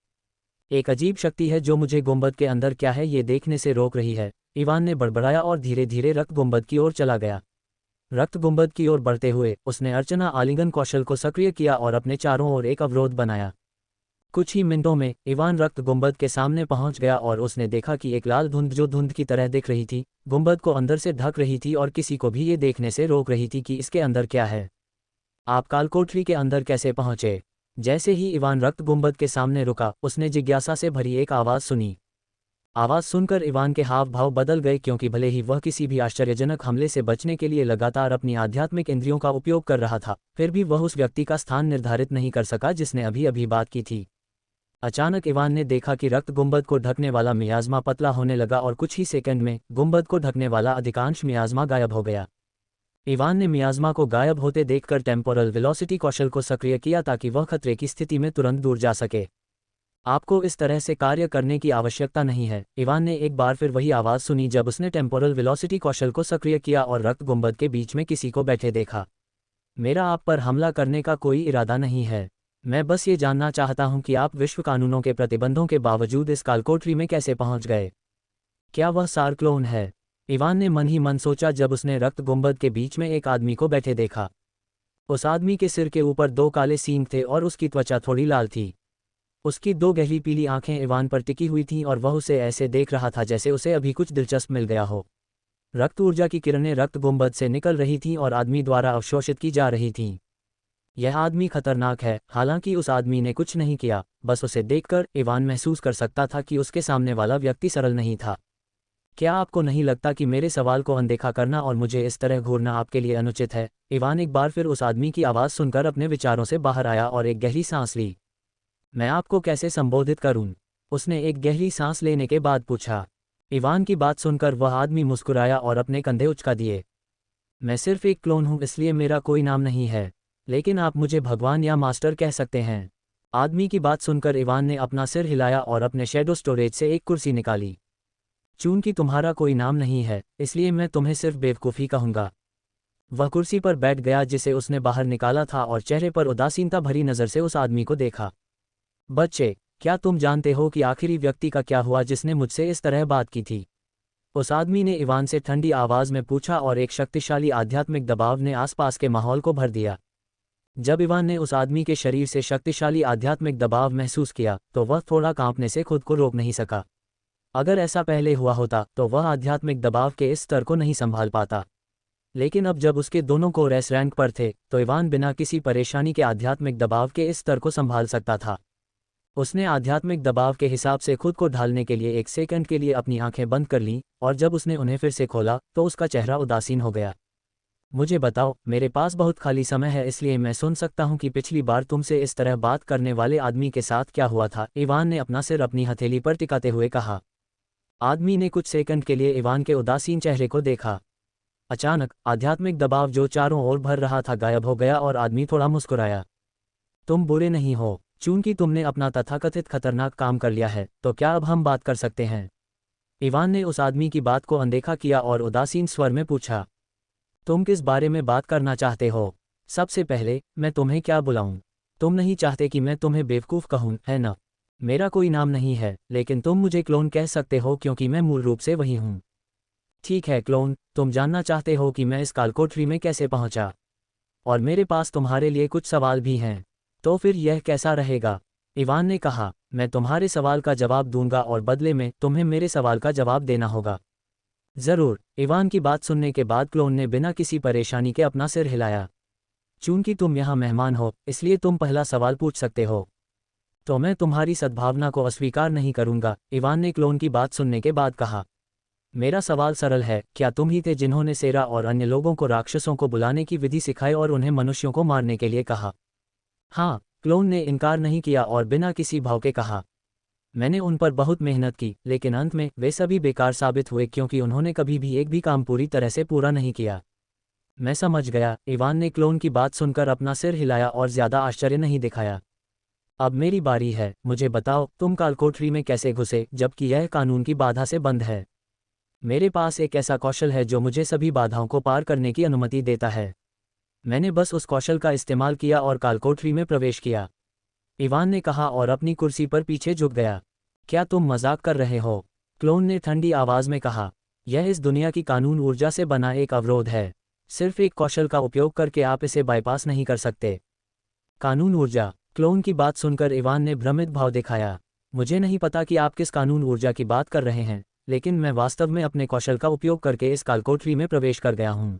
एक अजीब शक्ति है जो मुझे गुंबद के अंदर क्या है ये देखने से रोक रही है, इवान ने बड़बड़ाया और धीरे धीरे रक्त गुंबद की ओर चला गया। रक्त गुंबद की ओर बढ़ते हुए उसने अर्चना आलिंगन कौशल को सक्रिय किया और अपने चारों ओर एक अवरोध बनाया। कुछ ही मिनटों में इवान रक्त गुंबद के सामने पहुंच गया और उसने देखा कि एक लाल धुंध जो धुंध की तरह दिख रही थी, गुंबद को अंदर से ढक रही थी और किसी को भी ये देखने से रोक रही थी कि इसके अंदर क्या है। आप कालकोठरी के अंदर कैसे पहुंचे? जैसे ही इवान रक्त गुंबद के सामने रुका, उसने जिज्ञासा से भरी एक आवाज़ सुनी। आवाज़ सुनकर इवान के हाव भाव बदल गए, क्योंकि भले ही वह किसी भी आश्चर्यजनक हमले से बचने के लिए लगातार अपनी आध्यात्मिक इंद्रियों का उपयोग कर रहा था, फिर भी वह उस व्यक्ति का स्थान निर्धारित नहीं कर सका जिसने अभी अभी बात की थी। अचानक इवान ने देखा कि रक्त गुंबद को ढकने वाला मियाज़मा पतला होने लगा और कुछ ही सेकंड में गुंबद को ढकने वाला अधिकांश मियाज़मा गायब हो गया। इवान ने मियाज़मा को गायब होते देखकर टेम्पोरल वेलोसिटी कौशल को सक्रिय किया ताकि वह खतरे की स्थिति में तुरंत दूर जा सके। आपको इस तरह से कार्य करने की आवश्यकता नहीं है। इवान ने एक बार फिर वही आवाज़ सुनी जब उसने टेम्पोरल वेलोसिटी कौशल को सक्रिय किया और रक्त गुंबद के बीच में किसी को बैठे देखा। मेरा आप पर हमला करने का कोई इरादा नहीं है। मैं बस ये जानना चाहता हूं कि आप विश्व कानूनों के प्रतिबंधों के बावजूद इस कालकोठरी में कैसे पहुंच गए। क्या वह सारक्लोन है? इवान ने मन ही मन सोचा जब उसने रक्त गुंबद के बीच में एक आदमी को बैठे देखा। उस आदमी के सिर के ऊपर 2 काले सींग थे और उसकी त्वचा थोड़ी लाल थी। उसकी 2 गहरी पीली आंखें इवान पर टिकी हुई थीं और वह उसे ऐसे देख रहा था जैसे उसे अभी कुछ दिलचस्प मिल गया हो। रक्त ऊर्जा की किरणें रक्त गुंबद से निकल रही थीं और आदमी द्वारा अवशोषित की जा रही थीं। यह आदमी खतरनाक है। हालांकि उस आदमी ने कुछ नहीं किया, बस उसे देखकर इवान महसूस कर सकता था कि उसके सामने वाला व्यक्ति सरल नहीं था। क्या आपको नहीं लगता कि मेरे सवाल को अनदेखा करना और मुझे इस तरह घूरना आपके लिए अनुचित है? इवान एक बार फिर उस आदमी की आवाज़ सुनकर अपने विचारों से बाहर आया और एक गहरी सांस ली। मैं आपको कैसे संबोधित करूं? उसने एक गहरी सांस लेने के बाद पूछा। इवान की बात सुनकर वह आदमी मुस्कुराया और अपने कंधे उचका दिए। मैं सिर्फ एक क्लोन हूं, इसलिए मेरा कोई नाम नहीं है, लेकिन आप मुझे भगवान या मास्टर कह सकते हैं। आदमी की बात सुनकर इवान ने अपना सिर हिलाया और अपने शैडो स्टोरेज से एक कुर्सी निकाली। चूंकि तुम्हारा कोई नाम नहीं है, इसलिए मैं तुम्हें सिर्फ बेवकूफ़ी कहूँगा। वह कुर्सी पर बैठ गया जिसे उसने बाहर निकाला था और चेहरे पर उदासीनता भरी नज़र से उस आदमी को देखा। बच्चे, क्या तुम जानते हो कि आखिरी व्यक्ति का क्या हुआ जिसने मुझसे इस तरह बात की थी? उस आदमी ने इवान से ठंडी आवाज़ में पूछा और एक शक्तिशाली आध्यात्मिक दबाव ने आसपास के माहौल को भर दिया। जब इवान ने उस आदमी के शरीर से शक्तिशाली आध्यात्मिक दबाव महसूस किया तो वह थोड़ा कांपने से खुद को रोक नहीं सका। अगर ऐसा पहले हुआ होता तो वह आध्यात्मिक दबाव के इस स्तर को नहीं संभाल पाता, लेकिन अब जब उसके दोनों कोर एस रैंक पर थे तो इवान बिना किसी परेशानी के आध्यात्मिक दबाव के इस स्तर को संभाल सकता था। उसने आध्यात्मिक दबाव के हिसाब से खुद को ढालने के लिए 1 सेकंड के लिए अपनी आंखें बंद कर लीं और जब उसने उन्हें फिर से खोला तो उसका चेहरा उदासीन हो गया। मुझे बताओ, मेरे पास बहुत खाली समय है, इसलिए मैं सुन सकता हूं कि पिछली बार तुमसे इस तरह बात करने वाले आदमी के साथ क्या हुआ था? इवान ने अपना सिर अपनी हथेली पर टिकाते हुए कहा। आदमी ने कुछ सेकंड के लिए इवान के उदासीन चेहरे को देखा। अचानक आध्यात्मिक दबाव जो चारों ओर भर रहा था गायब हो गया और आदमी थोड़ा मुस्कुराया। तुम बुरे नहीं हो। चूंकि तुमने अपना तथाकथित खतरनाक काम कर लिया है तो क्या अब हम बात कर सकते हैं? इवान ने उस आदमी की बात को अनदेखा किया और उदासीन स्वर में पूछा, तुम किस बारे में बात करना चाहते हो? सबसे पहले मैं तुम्हें क्या बुलाऊं? तुम नहीं चाहते कि मैं तुम्हें बेवकूफ़ कहूं, है ना? मेरा कोई नाम नहीं है, लेकिन तुम मुझे क्लोन कह सकते हो क्योंकि मैं मूल रूप से वही हूं। ठीक है क्लोन, तुम जानना चाहते हो कि मैं इस कालकोठरी में कैसे पहुंचा, और मेरे पास तुम्हारे लिए कुछ सवाल भी हैं। तो फिर यह कैसा रहेगा? इवान ने कहा, मैं तुम्हारे सवाल का जवाब दूंगा और बदले में तुम्हें मेरे सवाल का जवाब देना होगा। ज़रूर। इवान की बात सुनने के बाद क्लोन ने बिना किसी परेशानी के अपना सिर हिलाया। चूंकि तुम यहाँ मेहमान हो, इसलिए तुम पहला सवाल पूछ सकते हो। तो मैं तुम्हारी सद्भावना को अस्वीकार नहीं करूंगा, इवान ने क्लोन की बात सुनने के बाद कहा। मेरा सवाल सरल है, क्या तुम ही थे जिन्होंने सेरा और अन्य लोगों को राक्षसों को बुलाने की विधि सिखाई और उन्हें मनुष्यों को मारने के लिए कहा? हाँ, क्लोन ने इनकार नहीं किया और बिना किसी भाव के कहा। मैंने उन पर बहुत मेहनत की, लेकिन अंत में वे सभी बेकार साबित हुए क्योंकि उन्होंने कभी भी एक भी काम पूरी तरह से पूरा नहीं किया। मैं समझ गया। इवान ने क्लोन की बात सुनकर अपना सिर हिलाया और ज्यादा आश्चर्य नहीं दिखाया। अब मेरी बारी है, मुझे बताओ तुम कालकोठरी में कैसे घुसे जबकि यह कानून की बाधा से बंद है? मेरे पास एक ऐसा कौशल है जो मुझे सभी बाधाओं को पार करने की अनुमति देता है। मैंने बस उस कौशल का इस्तेमाल किया और कालकोठरी में प्रवेश किया, इवान ने कहा और अपनी कुर्सी पर पीछे झुक गया। क्या तुम मजाक कर रहे हो? क्लोन ने ठंडी आवाज में कहा। यह इस दुनिया की कानून ऊर्जा से बना एक अवरोध है। सिर्फ एक कौशल का उपयोग करके आप इसे बाईपास नहीं कर सकते। कानून ऊर्जा? क्लोन की बात सुनकर इवान ने भ्रमित भाव दिखाया। मुझे नहीं पता कि आप किस कानून ऊर्जा की बात कर रहे हैं, लेकिन मैं वास्तव में अपने कौशल का उपयोग करके इस कालकोठरी में प्रवेश कर गया हूँ।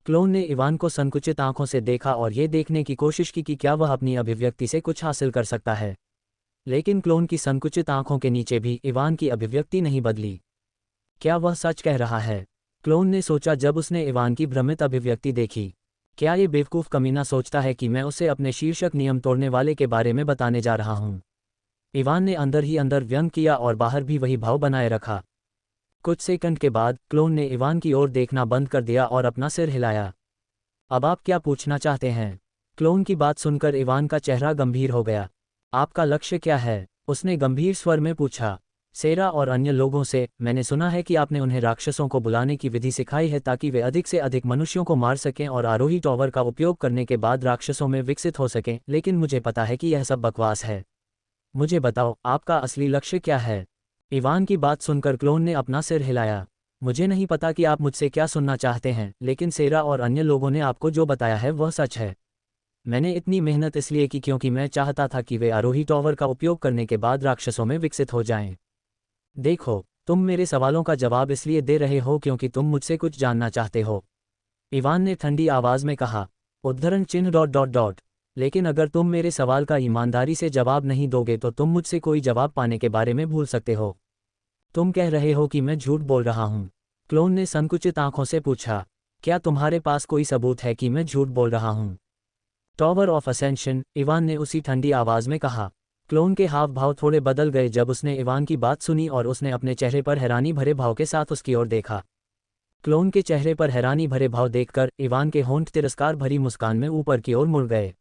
क्लोन ने इवान को संकुचित आंखों से देखा और ये देखने की कोशिश की कि क्या वह अपनी अभिव्यक्ति से कुछ हासिल कर सकता है। लेकिन क्लोन की संकुचित आंखों के नीचे भी इवान की अभिव्यक्ति नहीं बदली। क्या वह सच कह रहा है? क्लोन ने सोचा जब उसने इवान की भ्रमित अभिव्यक्ति देखी। क्या ये बेवकूफ़ कमीना सोचता है कि मैं उसे अपने शीर्षक नियम तोड़ने वाले के बारे में बताने जा रहा हूँ? इवान ने अंदर ही अंदर व्यंग किया और बाहर भी वही भाव बनाए रखा। कुछ सेकंड के बाद क्लोन ने इवान की ओर देखना बंद कर दिया और अपना सिर हिलाया। अब आप क्या पूछना चाहते हैं? क्लोन की बात सुनकर इवान का चेहरा गंभीर हो गया। आपका लक्ष्य क्या है? उसने गंभीर स्वर में पूछा। सेरा और अन्य लोगों से, मैंने सुना है कि आपने उन्हें राक्षसों को बुलाने की विधि सिखाई है ताकि वे अधिक से अधिक मनुष्यों को मार सकें और आरोही टॉवर का उपयोग करने के बाद राक्षसों में विकसित हो सकें, लेकिन मुझे पता है कि यह सब बकवास है। मुझे बताओ, आपका असली लक्ष्य क्या है? इवान की बात सुनकर क्लोन ने अपना सिर हिलाया। मुझे नहीं पता कि आप मुझसे क्या सुनना चाहते हैं, लेकिन सेरा और अन्य लोगों ने आपको जो बताया है वह सच है। मैंने इतनी मेहनत इसलिए की क्योंकि मैं चाहता था कि वे आरोही टॉवर का उपयोग करने के बाद राक्षसों में विकसित हो जाएं। देखो, तुम मेरे सवालों का जवाब इसलिए दे रहे हो क्योंकि तुम मुझसे कुछ जानना चाहते हो, इवान ने ठंडी आवाज में कहा। उद्धरण चिन्ह ... लेकिन अगर तुम मेरे सवाल का ईमानदारी से जवाब नहीं दोगे तो तुम मुझसे कोई जवाब पाने के बारे में भूल सकते हो। तुम कह रहे हो कि मैं झूठ बोल रहा हूँ? क्लोन ने संकुचित आंखों से पूछा। क्या तुम्हारे पास कोई सबूत है कि मैं झूठ बोल रहा हूँ? टॉवर ऑफ असेंशन, इवान ने उसी ठंडी आवाज में कहा। क्लोन के हाव भाव थोड़े बदल गए जब उसने इवान की बात सुनी और उसने अपने चेहरे पर हैरानी भरे भाव के साथ उसकी ओर देखा। क्लोन के चेहरे पर हैरानी भरे भाव देखकर इवान के होंठ तिरस्कार भरी मुस्कान में ऊपर की ओर मुड़ गए।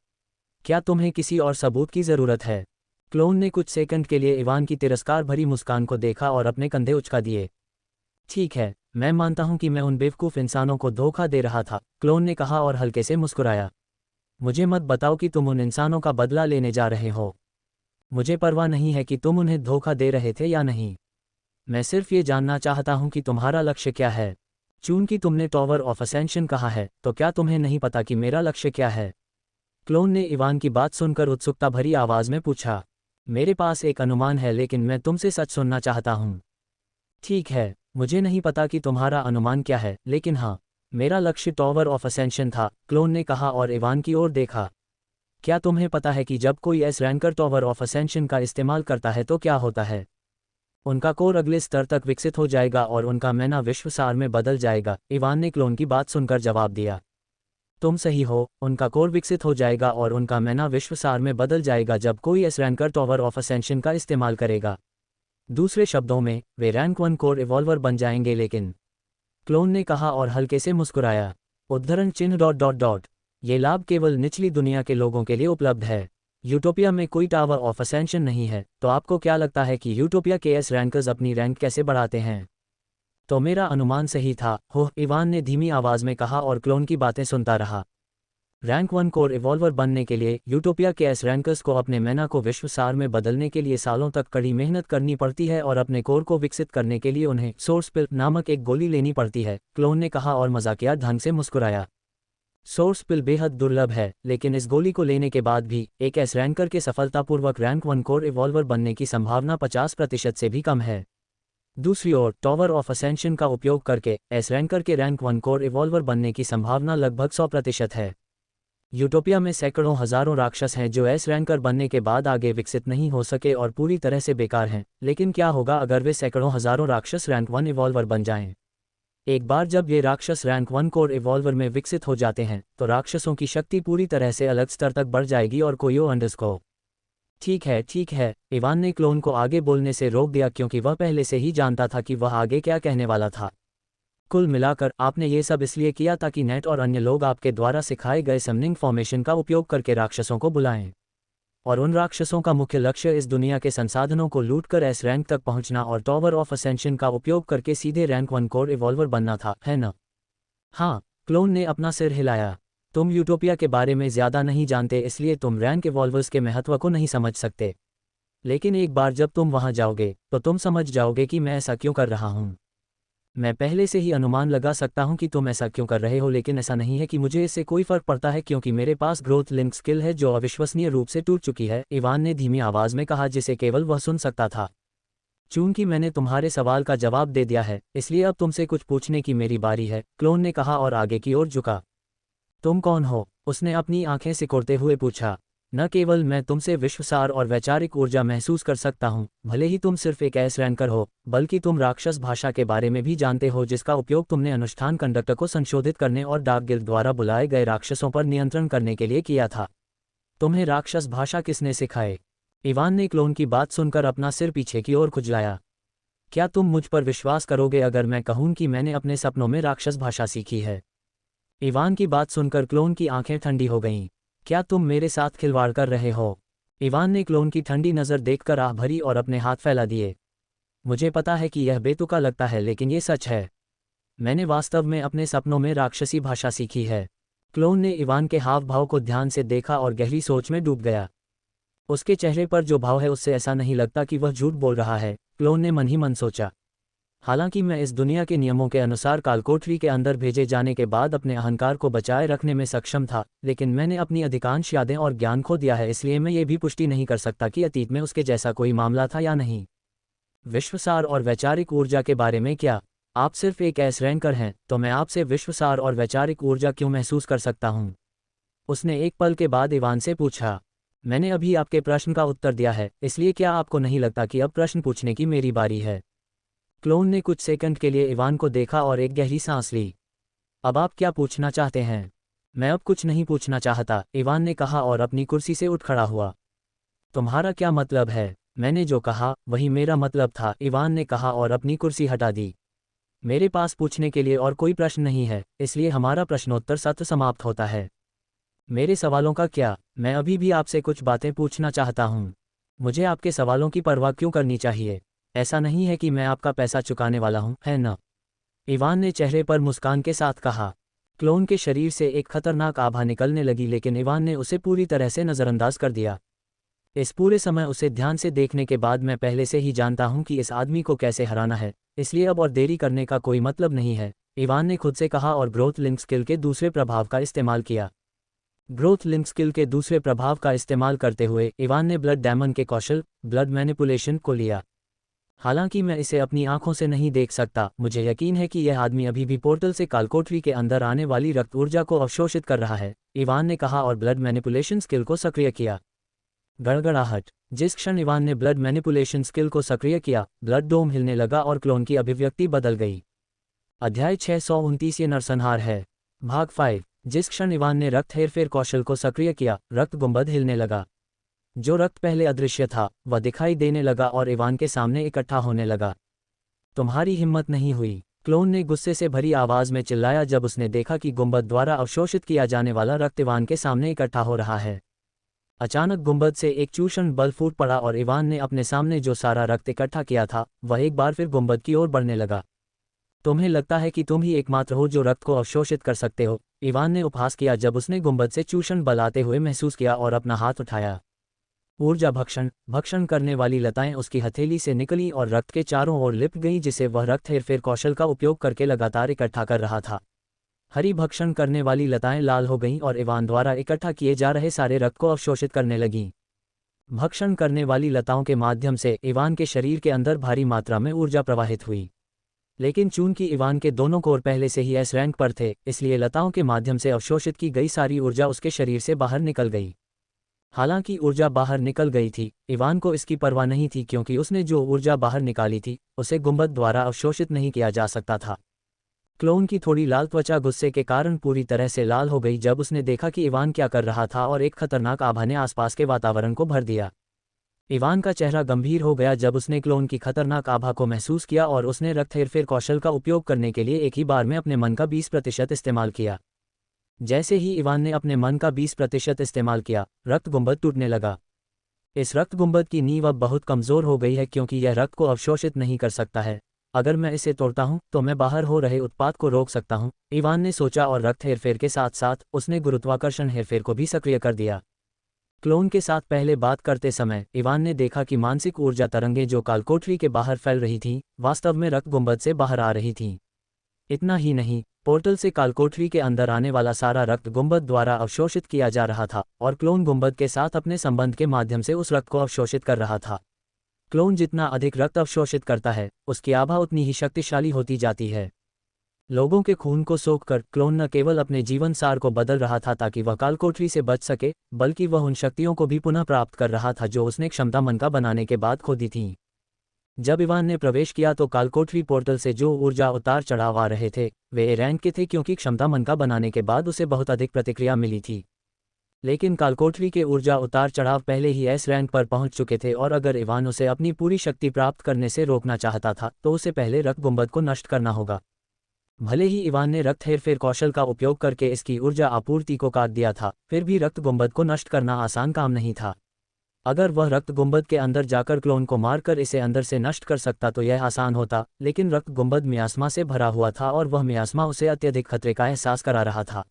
क्या तुम्हें किसी और सबूत की जरूरत है? क्लोन ने कुछ सेकंड के लिए इवान की तिरस्कार भरी मुस्कान को देखा और अपने कंधे उचका दिए। ठीक है, मैं मानता हूं कि मैं उन बेवकूफ़ इंसानों को धोखा दे रहा था, क्लोन ने कहा और हल्के से मुस्कुराया। मुझे मत बताओ कि तुम उन इंसानों का बदला लेने जा रहे हो। मुझे परवाह नहीं है कि तुम उन्हें धोखा दे रहे थे या नहीं। मैं सिर्फ ये जानना चाहता हूं कि तुम्हारा लक्ष्य क्या है। चूंकि तुमने टॉवर ऑफ असेंशन कहा है, तो क्या तुम्हें नहीं पता कि मेरा लक्ष्य क्या है? क्लोन ने इवान की बात सुनकर उत्सुकता भरी आवाज में पूछा। मेरे पास एक अनुमान है, लेकिन मैं तुमसे सच सुनना चाहता हूँ। ठीक है, मुझे नहीं पता कि तुम्हारा अनुमान क्या है, लेकिन हाँ, मेरा लक्ष्य टॉवर ऑफ असेंशन था, क्लोन ने कहा और इवान की ओर देखा। क्या तुम्हें पता है कि जब कोई S ranker tower of ascension का इस्तेमाल करता है तो क्या होता है? उनका कोर अगले स्तर तक विकसित हो जाएगा और उनका मैना विश्वसार में बदल जाएगा, इवान ने क्लोन की बात सुनकर जवाब दिया। तुम सही हो, उनका कोर विकसित हो जाएगा और उनका मैना विश्वसार में बदल जाएगा जब कोई S ranker tower of ascension का इस्तेमाल करेगा। दूसरे शब्दों में, वे रैंक 1 कोर इवॉल्वर बन जाएंगे। लेकिन, क्लोन ने कहा और हल्के से मुस्कुराया। उद्धरण चिन्ह ... ये लाभ केवल निचली दुनिया के लोगों के लिए उपलब्ध है। यूटोपिया में कोई टावर ऑफ असेंशन नहीं है, तो आपको क्या लगता है कि यूटोपिया के एस रैंकर्स अपनी रैंक कैसे बढ़ाते हैं? तो मेरा अनुमान सही था, हो, इवान ने धीमी आवाज में कहा और क्लोन की बातें सुनता रहा। रैंक 1 कोर इवॉल्वर बनने के लिए यूटोपिया के एस रैंकर्स को अपने मैना को विश्वसार में बदलने के लिए सालों तक कड़ी मेहनत करनी पड़ती है और अपने कोर को विकसित करने के लिए उन्हें सोर्स पिल नामक एक गोली लेनी पड़ती है, क्लोन ने कहा और मजाकिया ढंग से मुस्कुराया। सोर्स पिल बेहद दुर्लभ है, लेकिन इस गोली को लेने के बाद भी एक एस रैंकर के सफलतापूर्वक रैंक 1 कोर इवॉल्वर बनने की संभावना 50% से भी कम है। दूसरी ओर, टॉवर ऑफ असेंशन का उपयोग करके एस रैंकर के रैंक 1 कोर इवॉल्वर बनने की संभावना लगभग 100% है। यूटोपिया में सैकड़ों हजारों राक्षस हैं जो एस रैंकर बनने के बाद आगे विकसित नहीं हो सके और पूरी तरह से बेकार हैं, लेकिन क्या होगा अगर वे सैकड़ों हजारों राक्षस रैंक 1 इवॉल्वर बन जाएं? एक बार जब ये राक्षस रैंक 1 कोर इवॉल्वर में विकसित हो जाते हैं, तो राक्षसों की शक्ति पूरी तरह से अलग स्तर तक बढ़ जाएगी और कोई अंडरस्को। ठीक है, इवान ने क्लोन को आगे बोलने से रोक दिया क्योंकि वह पहले से ही जानता था कि वह आगे क्या कहने वाला था। कुल मिलाकर, आपने ये सब इसलिए किया ताकि नेट और अन्य लोग आपके द्वारा सिखाए गए समनिंग फॉर्मेशन का उपयोग करके राक्षसों को बुलाएं। और उन राक्षसों का मुख्य लक्ष्य इस दुनिया के संसाधनों को लूटकर एस रैंक तक पहुंचना और टॉवर ऑफ असेंशन का उपयोग करके सीधे रैंक 1 कोर इवॉल्वर बनना था, है ना? हाँ, क्लोन ने अपना सिर हिलाया। तुम यूटोपिया के बारे में ज़्यादा नहीं जानते, इसलिए तुम रैंक इवॉल्वर्स के महत्व को नहीं समझ सकते। लेकिन एक बार जब तुम वहां जाओगे तो तुम समझ जाओगे कि मैं ऐसा क्यों कर रहा हूं। मैं पहले से ही अनुमान लगा सकता हूं कि तुम ऐसा क्यों कर रहे हो, लेकिन ऐसा नहीं है कि मुझे इससे कोई फर्क पड़ता है क्योंकि मेरे पास ग्रोथ लिंक स्किल है जो अविश्वसनीय रूप से टूट चुकी है, इवान ने धीमी आवाज में कहा जिसे केवल वह सुन सकता था। चूंकि मैंने तुम्हारे सवाल का जवाब दे दिया है, इसलिए अब तुमसे कुछ पूछने की मेरी बारी है, क्लोन ने कहा और आगे की ओर झुका। तुम कौन हो? उसने अपनी आंखें सिकोड़ते हुए पूछा। न केवल मैं तुमसे विश्वसार और वैचारिक ऊर्जा महसूस कर सकता हूँ, भले ही तुम सिर्फ एक एस रैंकर हो, बल्कि तुम राक्षस भाषा के बारे में भी जानते हो जिसका उपयोग तुमने अनुष्ठान कंडक्टर को संशोधित करने और डार्क गिल्ड द्वारा बुलाए गए राक्षसों पर नियंत्रण करने के लिए किया था। तुम्हें राक्षस भाषा किसने सिखाए? इवान ने क्लोन की बात सुनकर अपना सिर पीछे की ओर खुजलाया। क्या तुम मुझ पर विश्वास करोगे अगर मैं कहूँ कि मैंने अपने सपनों में राक्षस भाषा सीखी है? इवान की बात सुनकर क्लोन की आंखें ठंडी हो गईं। क्या तुम मेरे साथ खिलवाड़ कर रहे हो? इवान ने क्लोन की ठंडी नज़र देखकर आह भरी और अपने हाथ फैला दिए। मुझे पता है कि यह बेतुका लगता है, लेकिन ये सच है। मैंने वास्तव में अपने सपनों में राक्षसी भाषा सीखी है। क्लोन ने इवान के हाव भाव को ध्यान से देखा और गहरी सोच में डूब गया। उसके चेहरे पर जो भाव है उससे ऐसा नहीं लगता कि वह झूठ बोल रहा है, क्लोन ने मन ही मन सोचा। हालांकि मैं इस दुनिया के नियमों के अनुसार कालकोठरी के अंदर भेजे जाने के बाद अपने अहंकार को बचाए रखने में सक्षम था, लेकिन मैंने अपनी अधिकांश यादें और ज्ञान खो दिया है, इसलिए मैं ये भी पुष्टि नहीं कर सकता कि अतीत में उसके जैसा कोई मामला था या नहीं। विश्वसार और वैचारिक ऊर्जा के बारे में क्या? आप सिर्फ एक एस रैंकर हैं, तो मैं आपसे विश्वसार और वैचारिक ऊर्जा क्यों महसूस कर सकता हूँ? उसने एक पल के बाद इवान से पूछा। मैंने अभी आपके प्रश्न का उत्तर दिया है, इसलिए क्या आपको नहीं लगता कि अब प्रश्न पूछने की मेरी बारी है? क्लोन ने कुछ सेकंड के लिए इवान को देखा और एक गहरी सांस ली। अब आप क्या पूछना चाहते हैं? मैं अब कुछ नहीं पूछना चाहता, इवान ने कहा और अपनी कुर्सी से उठ खड़ा हुआ। तुम्हारा क्या मतलब है? मैंने जो कहा वही मेरा मतलब था, इवान ने कहा और अपनी कुर्सी हटा दी। मेरे पास पूछने के लिए और कोई प्रश्न नहीं है, इसलिए हमारा प्रश्नोत्तर सत्र समाप्त होता है। मेरे सवालों का क्या? मैं अभी भी आपसे कुछ बातें पूछना चाहता हूँ। मुझे आपके सवालों की परवाह क्यों करनी चाहिए? ऐसा नहीं है कि मैं आपका पैसा चुकाने वाला हूँ, है न? इवान ने चेहरे पर मुस्कान के साथ कहा। क्लोन के शरीर से एक खतरनाक आभा निकलने लगी, लेकिन इवान ने उसे पूरी तरह से नज़रअंदाज कर दिया। इस पूरे समय उसे ध्यान से देखने के बाद मैं पहले से ही जानता हूँ कि इस आदमी को कैसे हराना है, इसलिए अब और देरी करने का कोई मतलब नहीं है, इवान ने खुद से कहा और ग्रोथ लिंक स्किल के दूसरे प्रभाव का इस्तेमाल किया। ग्रोथ लिंक स्किल के दूसरे प्रभाव का इस्तेमाल करते हुए इवान ने ब्लड डैमन के कौशल ब्लड मैनिपुलेशन को लिया। हालांकि मैं इसे अपनी आंखों से नहीं देख सकता, मुझे यकीन है कि यह आदमी अभी भी पोर्टल से कालकोठरी के अंदर आने वाली रक्त ऊर्जा को अवशोषित कर रहा है, इवान ने कहा और ब्लड मैनिपुलेशन स्किल को सक्रिय किया। गड़गड़ाहट। जिस क्षण इवान ने ब्लड मैनिपुलेशन स्किल को सक्रिय किया, ब्लड डोम हिलने लगा और क्लोन की अभिव्यक्ति बदल गई। अध्याय 629 ये नरसंहार है। भाग 5। जिस क्षण इवान ने रक्त हेरफेर कौशल को सक्रिय किया, रक्त गुंबद हिलने लगा। जो रक्त पहले अदृश्य था वह दिखाई देने लगा और इवान के सामने इकट्ठा होने लगा। तुम्हारी हिम्मत नहीं हुई, क्लोन ने गुस्से से भरी आवाज में चिल्लाया जब उसने देखा कि गुंबद द्वारा अवशोषित किया जाने वाला रक्त इवान के सामने इकट्ठा हो रहा है। अचानक गुंबद से एक चूषण बल फूट पड़ा और इवान ने अपने सामने जो सारा रक्त इकट्ठा किया था वह एक बार फिर गुंबद की ओर बढ़ने लगा। तुम्हें लगता है कि तुम ही एकमात्र हो जो रक्त को अवशोषित कर सकते हो, इवान ने उपहास किया जब उसने गुंबद से चूषण बल आते हुए महसूस किया और अपना हाथ उठाया। ऊर्जा भक्षण करने वाली लताएं उसकी हथेली से निकली और रक्त के चारों ओर लिपट गईं, जिसे वह रक्त हेरफेर कौशल का उपयोग करके लगातार इकट्ठा कर रहा था। हरी भक्षण करने वाली लताएं लाल हो गईं और इवान द्वारा इकट्ठा किए जा रहे सारे रक्त को अवशोषित करने लगीं। भक्षण करने वाली लताओं के माध्यम से इवान के शरीर के अंदर भारी मात्रा में ऊर्जा प्रवाहित हुई, लेकिन चूंकि इवान के दोनों कोर पहले से ही एस रैंक पर थे, इसलिए लताओं के माध्यम से अवशोषित की गई सारी ऊर्जा उसके शरीर से बाहर निकल गई। हालांकि ऊर्जा बाहर निकल गई थी, इवान को इसकी परवाह नहीं थी क्योंकि उसने जो ऊर्जा बाहर निकाली थी उसे गुंबद द्वारा अवशोषित नहीं किया जा सकता था। क्लोन की थोड़ी लाल त्वचा गुस्से के कारण पूरी तरह से लाल हो गई जब उसने देखा कि इवान क्या कर रहा था और एक खतरनाक आभा ने आसपास के वातावरण को भर दिया। इवान का चेहरा गंभीर हो गया जब उसने क्लोन की खतरनाक आभा को महसूस किया और उसने रक्त हेरफेर कौशल का उपयोग करने के लिए एक ही बार में अपने मन का 20% इस्तेमाल किया। जैसे ही इवान ने अपने मन का 20% इस्तेमाल किया, रक्त गुंबद टूटने लगा। इस रक्त गुंबद की नींव अब बहुत कमज़ोर हो गई है क्योंकि यह रक्त को अवशोषित नहीं कर सकता है। अगर मैं इसे तोड़ता हूँ तो मैं बाहर हो रहे उत्पात को रोक सकता हूँ, इवान ने सोचा और रक्त हेरफेर के साथ साथ उसने गुरुत्वाकर्षण हेरफेर को भी सक्रिय कर दिया। क्लोन के साथ पहले बात करते समय इवान ने देखा कि मानसिक ऊर्जा तरंगें जो कालकोठरी के बाहर फैल रही थीं, वास्तव में रक्त गुंबद से बाहर आ रही थीं। इतना ही नहीं, पोर्टल से कालकोठरी के अंदर आने वाला सारा रक्त गुंबद द्वारा अवशोषित किया जा रहा था और क्लोन गुंबद के साथ अपने संबंध के माध्यम से उस रक्त को अवशोषित कर रहा था। क्लोन जितना अधिक रक्त अवशोषित करता है, उसकी आभा उतनी ही शक्तिशाली होती जाती है। लोगों के खून को सोखकर क्लोन न केवल अपने जीवन सार को बदल रहा था ताकि वह कालकोठरी से बच सके, बल्कि वह उन शक्तियों को भी पुनः प्राप्त कर रहा था जो उसने क्षमता मन का बनाने के बाद खो दी थीं। जब इवान ने प्रवेश किया तो कालकोठरी पोर्टल से जो ऊर्जा उतार चढ़ाव आ रहे थे वे ए रैंक के थे, क्योंकि क्षमता मन का बनाने के बाद उसे बहुत अधिक प्रतिक्रिया मिली थी। लेकिन कालकोठरी के ऊर्जा उतार चढ़ाव पहले ही एस रैंक पर पहुंच चुके थे और अगर इवान उसे अपनी पूरी शक्ति प्राप्त करने से रोकना चाहता था तो उसे पहले रक्त गुंबद को नष्ट करना होगा। भले ही इवान ने रक्त हेरफेर कौशल का उपयोग करके इसकी ऊर्जा आपूर्ति को काट दिया था, फिर भी रक्त गुंबद को नष्ट करना आसान काम नहीं था। अगर वह रक्त गुंबद के अंदर जाकर क्लोन को मारकर इसे अंदर से नष्ट कर सकता तो यह आसान होता, लेकिन रक्त गुंबद मियास्मा से भरा हुआ था और वह मियास्मा उसे अत्यधिक खतरे का एहसास करा रहा था।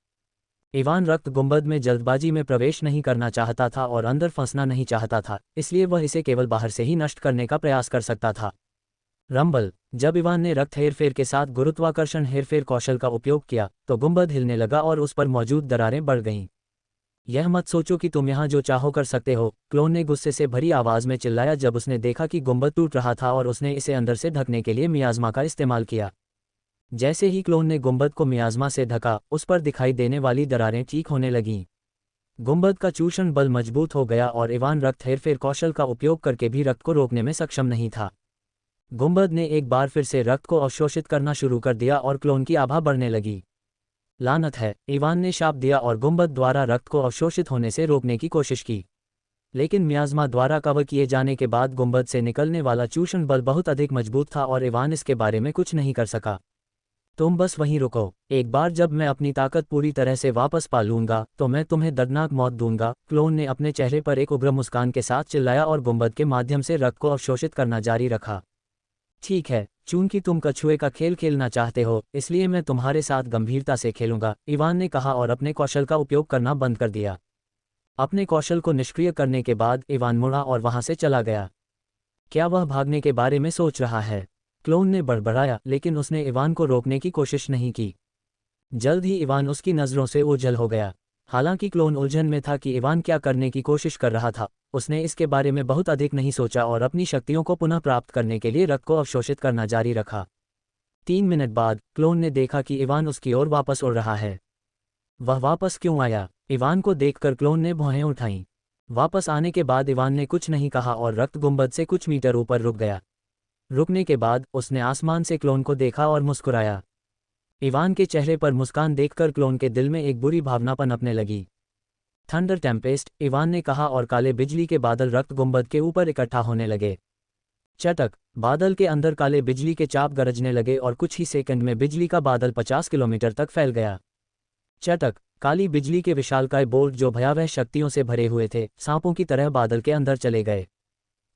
इवान रक्त गुंबद में जल्दबाजी में प्रवेश नहीं करना चाहता था और अंदर फंसना नहीं चाहता था, इसलिए वह इसे केवल बाहर से ही नष्ट करने का प्रयास कर सकता था। रंबल। जब इवान ने रक्त हेरफेर के साथ गुरुत्वाकर्षण हेरफेर कौशल का उपयोग किया तो गुंबद हिलने लगा और उस पर मौजूद दरारें बढ़ गईं। यह मत सोचो कि तुम यहाँ जो चाहो कर सकते हो, क्लोन ने गुस्से से भरी आवाज़ में चिल्लाया जब उसने देखा कि गुंबद टूट रहा था और उसने इसे अंदर से ढकने के लिए मियाज़मा का इस्तेमाल किया। जैसे ही क्लोन ने गुंबद को मियाज़मा से ढका, उस पर दिखाई देने वाली दरारें ठीक होने लगीं। गुंबद का चूषण बल मजबूत हो गया और इवान रक्त हेरफेर कौशल का उपयोग करके भी रक्त को रोकने में सक्षम नहीं था। गुंबद ने एक बार फिर से रक्त को अवशोषित करना शुरू कर दिया और क्लोन की आभा बढ़ने लगी। लानत है, इवान ने शाप दिया और गुंबद द्वारा रक्त को अवशोषित होने से रोकने की कोशिश की। लेकिन मियाज़मा द्वारा कवर किए जाने के बाद गुंबद से निकलने वाला चूषण बल बहुत अधिक मजबूत था और इवान इसके बारे में कुछ नहीं कर सका। तुम बस वहीं रुको, एक बार जब मैं अपनी ताकत पूरी तरह से वापस पा लूंगा तो मैं तुम्हें दर्दनाक मौत दूंगा, क्लोन ने अपने चेहरे पर एक उग्र मुस्कान के साथ चिल्लाया और गुंबद के माध्यम से रक्त को अवशोषित करना जारी रखा। ठीक है, चूंकि तुम कछुए का खेल खेलना चाहते हो, इसलिए मैं तुम्हारे साथ गंभीरता से खेलूंगा, इवान ने कहा और अपने कौशल का उपयोग करना बंद कर दिया। अपने कौशल को निष्क्रिय करने के बाद इवान मुड़ा और वहां से चला गया। क्या वह भागने के बारे में सोच रहा है? क्लोन ने बड़बड़ाया, लेकिन उसने इवान को रोकने की कोशिश नहीं की। जल्द ही इवान उसकी नज़रों से ओझल हो गया। हालांकि क्लोन उलझन में था कि इवान क्या करने की कोशिश कर रहा था, उसने इसके बारे में बहुत अधिक नहीं सोचा और अपनी शक्तियों को पुनः प्राप्त करने के लिए रक्त को अवशोषित करना जारी रखा। 3 मिनट बाद क्लोन ने देखा कि इवान उसकी ओर वापस उड़ रहा है। वह वापस क्यों आया? इवान को देखकर क्लोन ने भौहें उठाईं। वापस आने के बाद इवान ने कुछ नहीं कहा और रक्त गुंबद से कुछ मीटर ऊपर रुक गया। रुकने के बाद उसने आसमान से क्लोन को देखा और मुस्कुराया। इवान के चेहरे पर मुस्कान देखकर क्लोन के दिल में एक बुरी भावना पनपने लगी। थंडर टेम्पेस्ट, इवान ने कहा और काले बिजली के बादल रक्त गुंबद के ऊपर इकट्ठा होने लगे। चटक, बादल के अंदर काले बिजली के चाप गरजने लगे और कुछ ही सेकंड में बिजली का बादल 50 किलोमीटर तक फैल गया। चटक, काली बिजली के विशालकाय बोल्ट जो भयावह शक्तियों से भरे हुए थे, सांपों की तरह बादल के अंदर चले गए।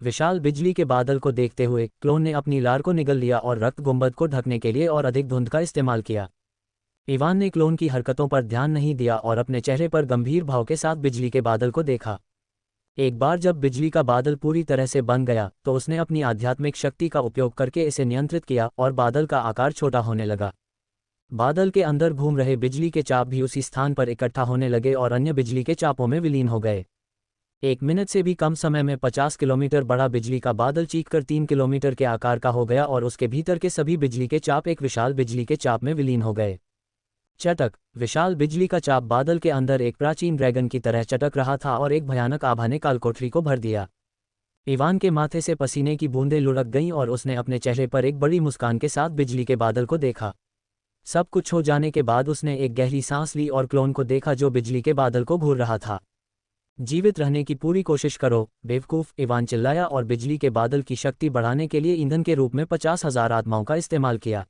विशाल बिजली के बादल को देखते हुए क्लोन ने अपनी लार को निगल लिया और रक्त गुंबद को ढकने के लिए और अधिक धुंध का इस्तेमाल किया। इवान ने क्लोन की हरकतों पर ध्यान नहीं दिया और अपने चेहरे पर गंभीर भाव के साथ बिजली के बादल को देखा। एक बार जब बिजली का बादल पूरी तरह से बन गया तो उसने अपनी आध्यात्मिक शक्ति का उपयोग करके इसे नियंत्रित किया और बादल का आकार छोटा होने लगा। बादल के अंदर घूम रहे बिजली के चाप भी उसी स्थान पर इकट्ठा होने लगे और अन्य बिजली के चापों में विलीन हो गए। 1 मिनट से भी कम समय में 50 किलोमीटर बड़ा बिजली का बादल चीखकर 3 किलोमीटर के आकार का हो गया और उसके भीतर के सभी बिजली के चाप एक विशाल बिजली के चाप में विलीन हो गए। चटक, विशाल बिजली का चाप बादल के अंदर एक प्राचीन ड्रैगन की तरह चटक रहा था और एक भयानक आभा ने कालकोठरी को भर दिया। इवान के माथे से पसीने की बूंदें लुढ़क गईं और उसने अपने चेहरे पर एक बड़ी मुस्कान के साथ बिजली के बादल को देखा। सब कुछ हो जाने के बाद उसने एक गहरी सांस ली और क्लोन को देखा जो बिजली के बादल को घूर रहा था। जीवित रहने की पूरी कोशिश करो, बेवकूफ़, इवान चिल्लाया और बिजली के बादल की शक्ति बढ़ाने के लिए ईंधन के रूप में 50,000 आत्माओं का इस्तेमाल किया।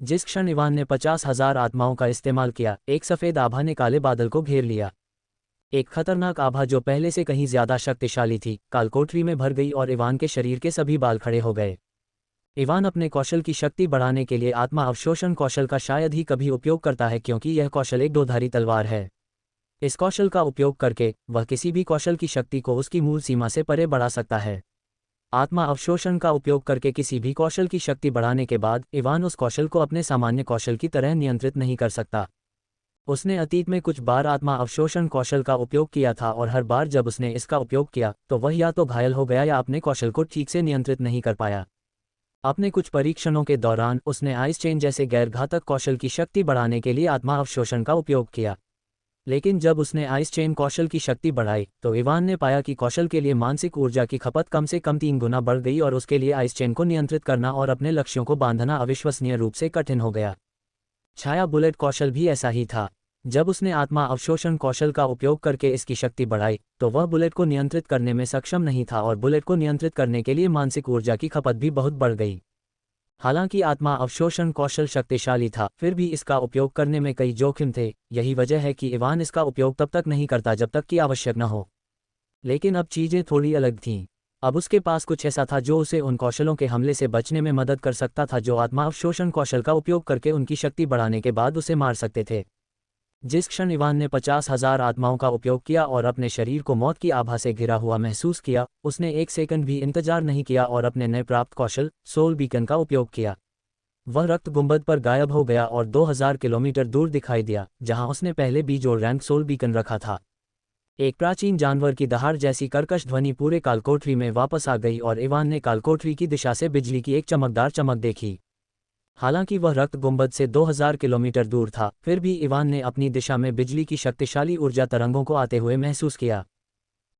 जिस क्षण इवान ने 50,000 आत्माओं का इस्तेमाल किया, एक सफ़ेद आभा ने काले बादल को घेर लिया। एक खतरनाक आभा जो पहले से कहीं ज्यादा शक्तिशाली थी, कालकोठरी में भर गई और इवान के शरीर के सभी बाल खड़े हो गए। इवान अपने कौशल की शक्ति बढ़ाने के लिए आत्मा अवशोषण कौशल का शायद ही कभी उपयोग करता है, क्योंकि यह कौशल एक दोधारी तलवार है। इस कौशल का उपयोग करके वह किसी भी कौशल की शक्ति को उसकी मूल सीमा से परे बढ़ा सकता है। आत्मा अवशोषण का उपयोग करके किसी भी कौशल की शक्ति बढ़ाने के बाद इवान उस कौशल को अपने सामान्य कौशल की तरह नियंत्रित नहीं कर सकता। उसने अतीत में कुछ बार आत्मा अवशोषण कौशल का उपयोग किया था, और हर बार जब उसने इसका उपयोग किया तो वह या तो घायल हो गया या अपने कौशल को ठीक से नियंत्रित नहीं कर पाया। अपने कुछ परीक्षणों के दौरान उसने आइस चेन जैसे गैरघातक कौशल की शक्ति बढ़ाने के लिए आत्मा अवशोषण का उपयोग किया। लेकिन जब उसने आइस चेन कौशल की शक्ति बढ़ाई तो इवान ने पाया कि कौशल के लिए मानसिक ऊर्जा की खपत कम से कम 3 गुना बढ़ गई, और उसके लिए आइस चेन को नियंत्रित करना और अपने लक्ष्यों को बांधना अविश्वसनीय रूप से कठिन हो गया। छाया बुलेट कौशल भी ऐसा ही था। जब उसने आत्मा अवशोषण कौशल का उपयोग करके इसकी शक्ति बढ़ाई तो वह बुलेट को नियंत्रित करने में सक्षम नहीं था, और बुलेट को नियंत्रित करने के लिए मानसिक ऊर्जा की खपत भी बहुत बढ़ गई। हालांकि आत्मा अवशोषण कौशल शक्तिशाली था, फिर भी इसका उपयोग करने में कई जोखिम थे। यही वजह है कि इवान इसका उपयोग तब तक नहीं करता जब तक कि आवश्यक न हो। लेकिन अब चीजें थोड़ी अलग थीं। अब उसके पास कुछ ऐसा था जो उसे उन कौशलों के हमले से बचने में मदद कर सकता था जो आत्मा अवशोषण कौशल का उपयोग करके उनकी शक्ति बढ़ाने के बाद उसे मार सकते थे। जिस क्षण इवान ने 50,000 आत्माओं का उपयोग किया और अपने शरीर को मौत की आभा से घिरा हुआ महसूस किया, उसने एक सेकंड भी इंतजार नहीं किया और अपने नए प्राप्त कौशल सोल बीकन का उपयोग किया। वह रक्त गुंबद पर गायब हो गया और 2000 किलोमीटर दूर दिखाई दिया, जहां उसने पहले भी जो रैंक सोल बीकन रखा था। एक प्राचीन जानवर की दहाड़ जैसी कर्कश ध्वनि पूरे कालकोठरी में वापस आ गई, और इवान ने कालकोठरी की दिशा से बिजली की एक चमकदार चमक देखी। हालांकि वह रक्त गुंबद से 2000 किलोमीटर दूर था, फिर भी इवान ने अपनी दिशा में बिजली की शक्तिशाली ऊर्जा तरंगों को आते हुए महसूस किया।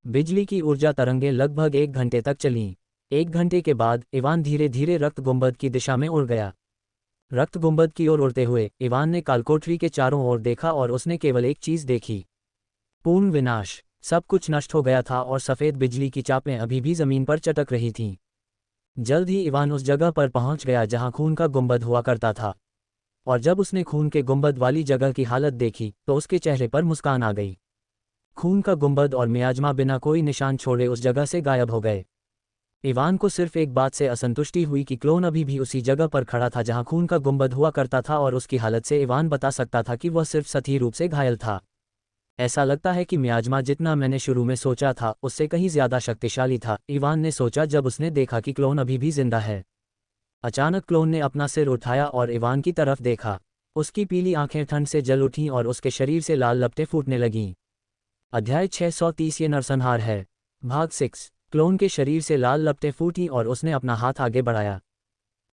बिजली की ऊर्जा तरंगें लगभग 1 घंटे तक चलीं। 1 घंटे के बाद इवान धीरे धीरे रक्त गुंबद की दिशा में उड़ गया। रक्त गुंबद की ओर उड़ते हुए इवान ने कालकोठरी के चारों ओर देखा, और उसने केवल एक चीज देखी, पूर्ण विनाश। सब कुछ नष्ट हो गया था और सफ़ेद बिजली की चापें अभी भी जमीन पर चटक रही थीं। जल्द ही इवान उस जगह पर पहुंच गया जहां खून का गुंबद हुआ करता था, और जब उसने खून के गुंबद वाली जगह की हालत देखी तो उसके चेहरे पर मुस्कान आ गई। खून का गुंबद और मियाजमा बिना कोई निशान छोड़े उस जगह से गायब हो गए। इवान को सिर्फ एक बात से असंतुष्टि हुई कि क्लोन अभी भी उसी जगह पर खड़ा था जहां खून का गुंबद हुआ करता था, और उसकी हालत से इवान बता सकता था कि वह सिर्फ सतही रूप से घायल था। ऐसा लगता है कि मियाजमा जितना मैंने शुरू में सोचा था उससे कहीं ज्यादा शक्तिशाली था, इवान ने सोचा जब उसने देखा कि क्लोन अभी भी जिंदा है। अचानक क्लोन ने अपना सिर उठाया और इवान की तरफ देखा। उसकी पीली आंखें ठंड से जल उठीं और उसके शरीर से लाल लपटें फूटने लगीं। अध्याय 630 ये नरसंहार है। भाग 6। क्लोन के शरीर से लाल लपटें फूटीं और उसने अपना हाथ आगे बढ़ाया।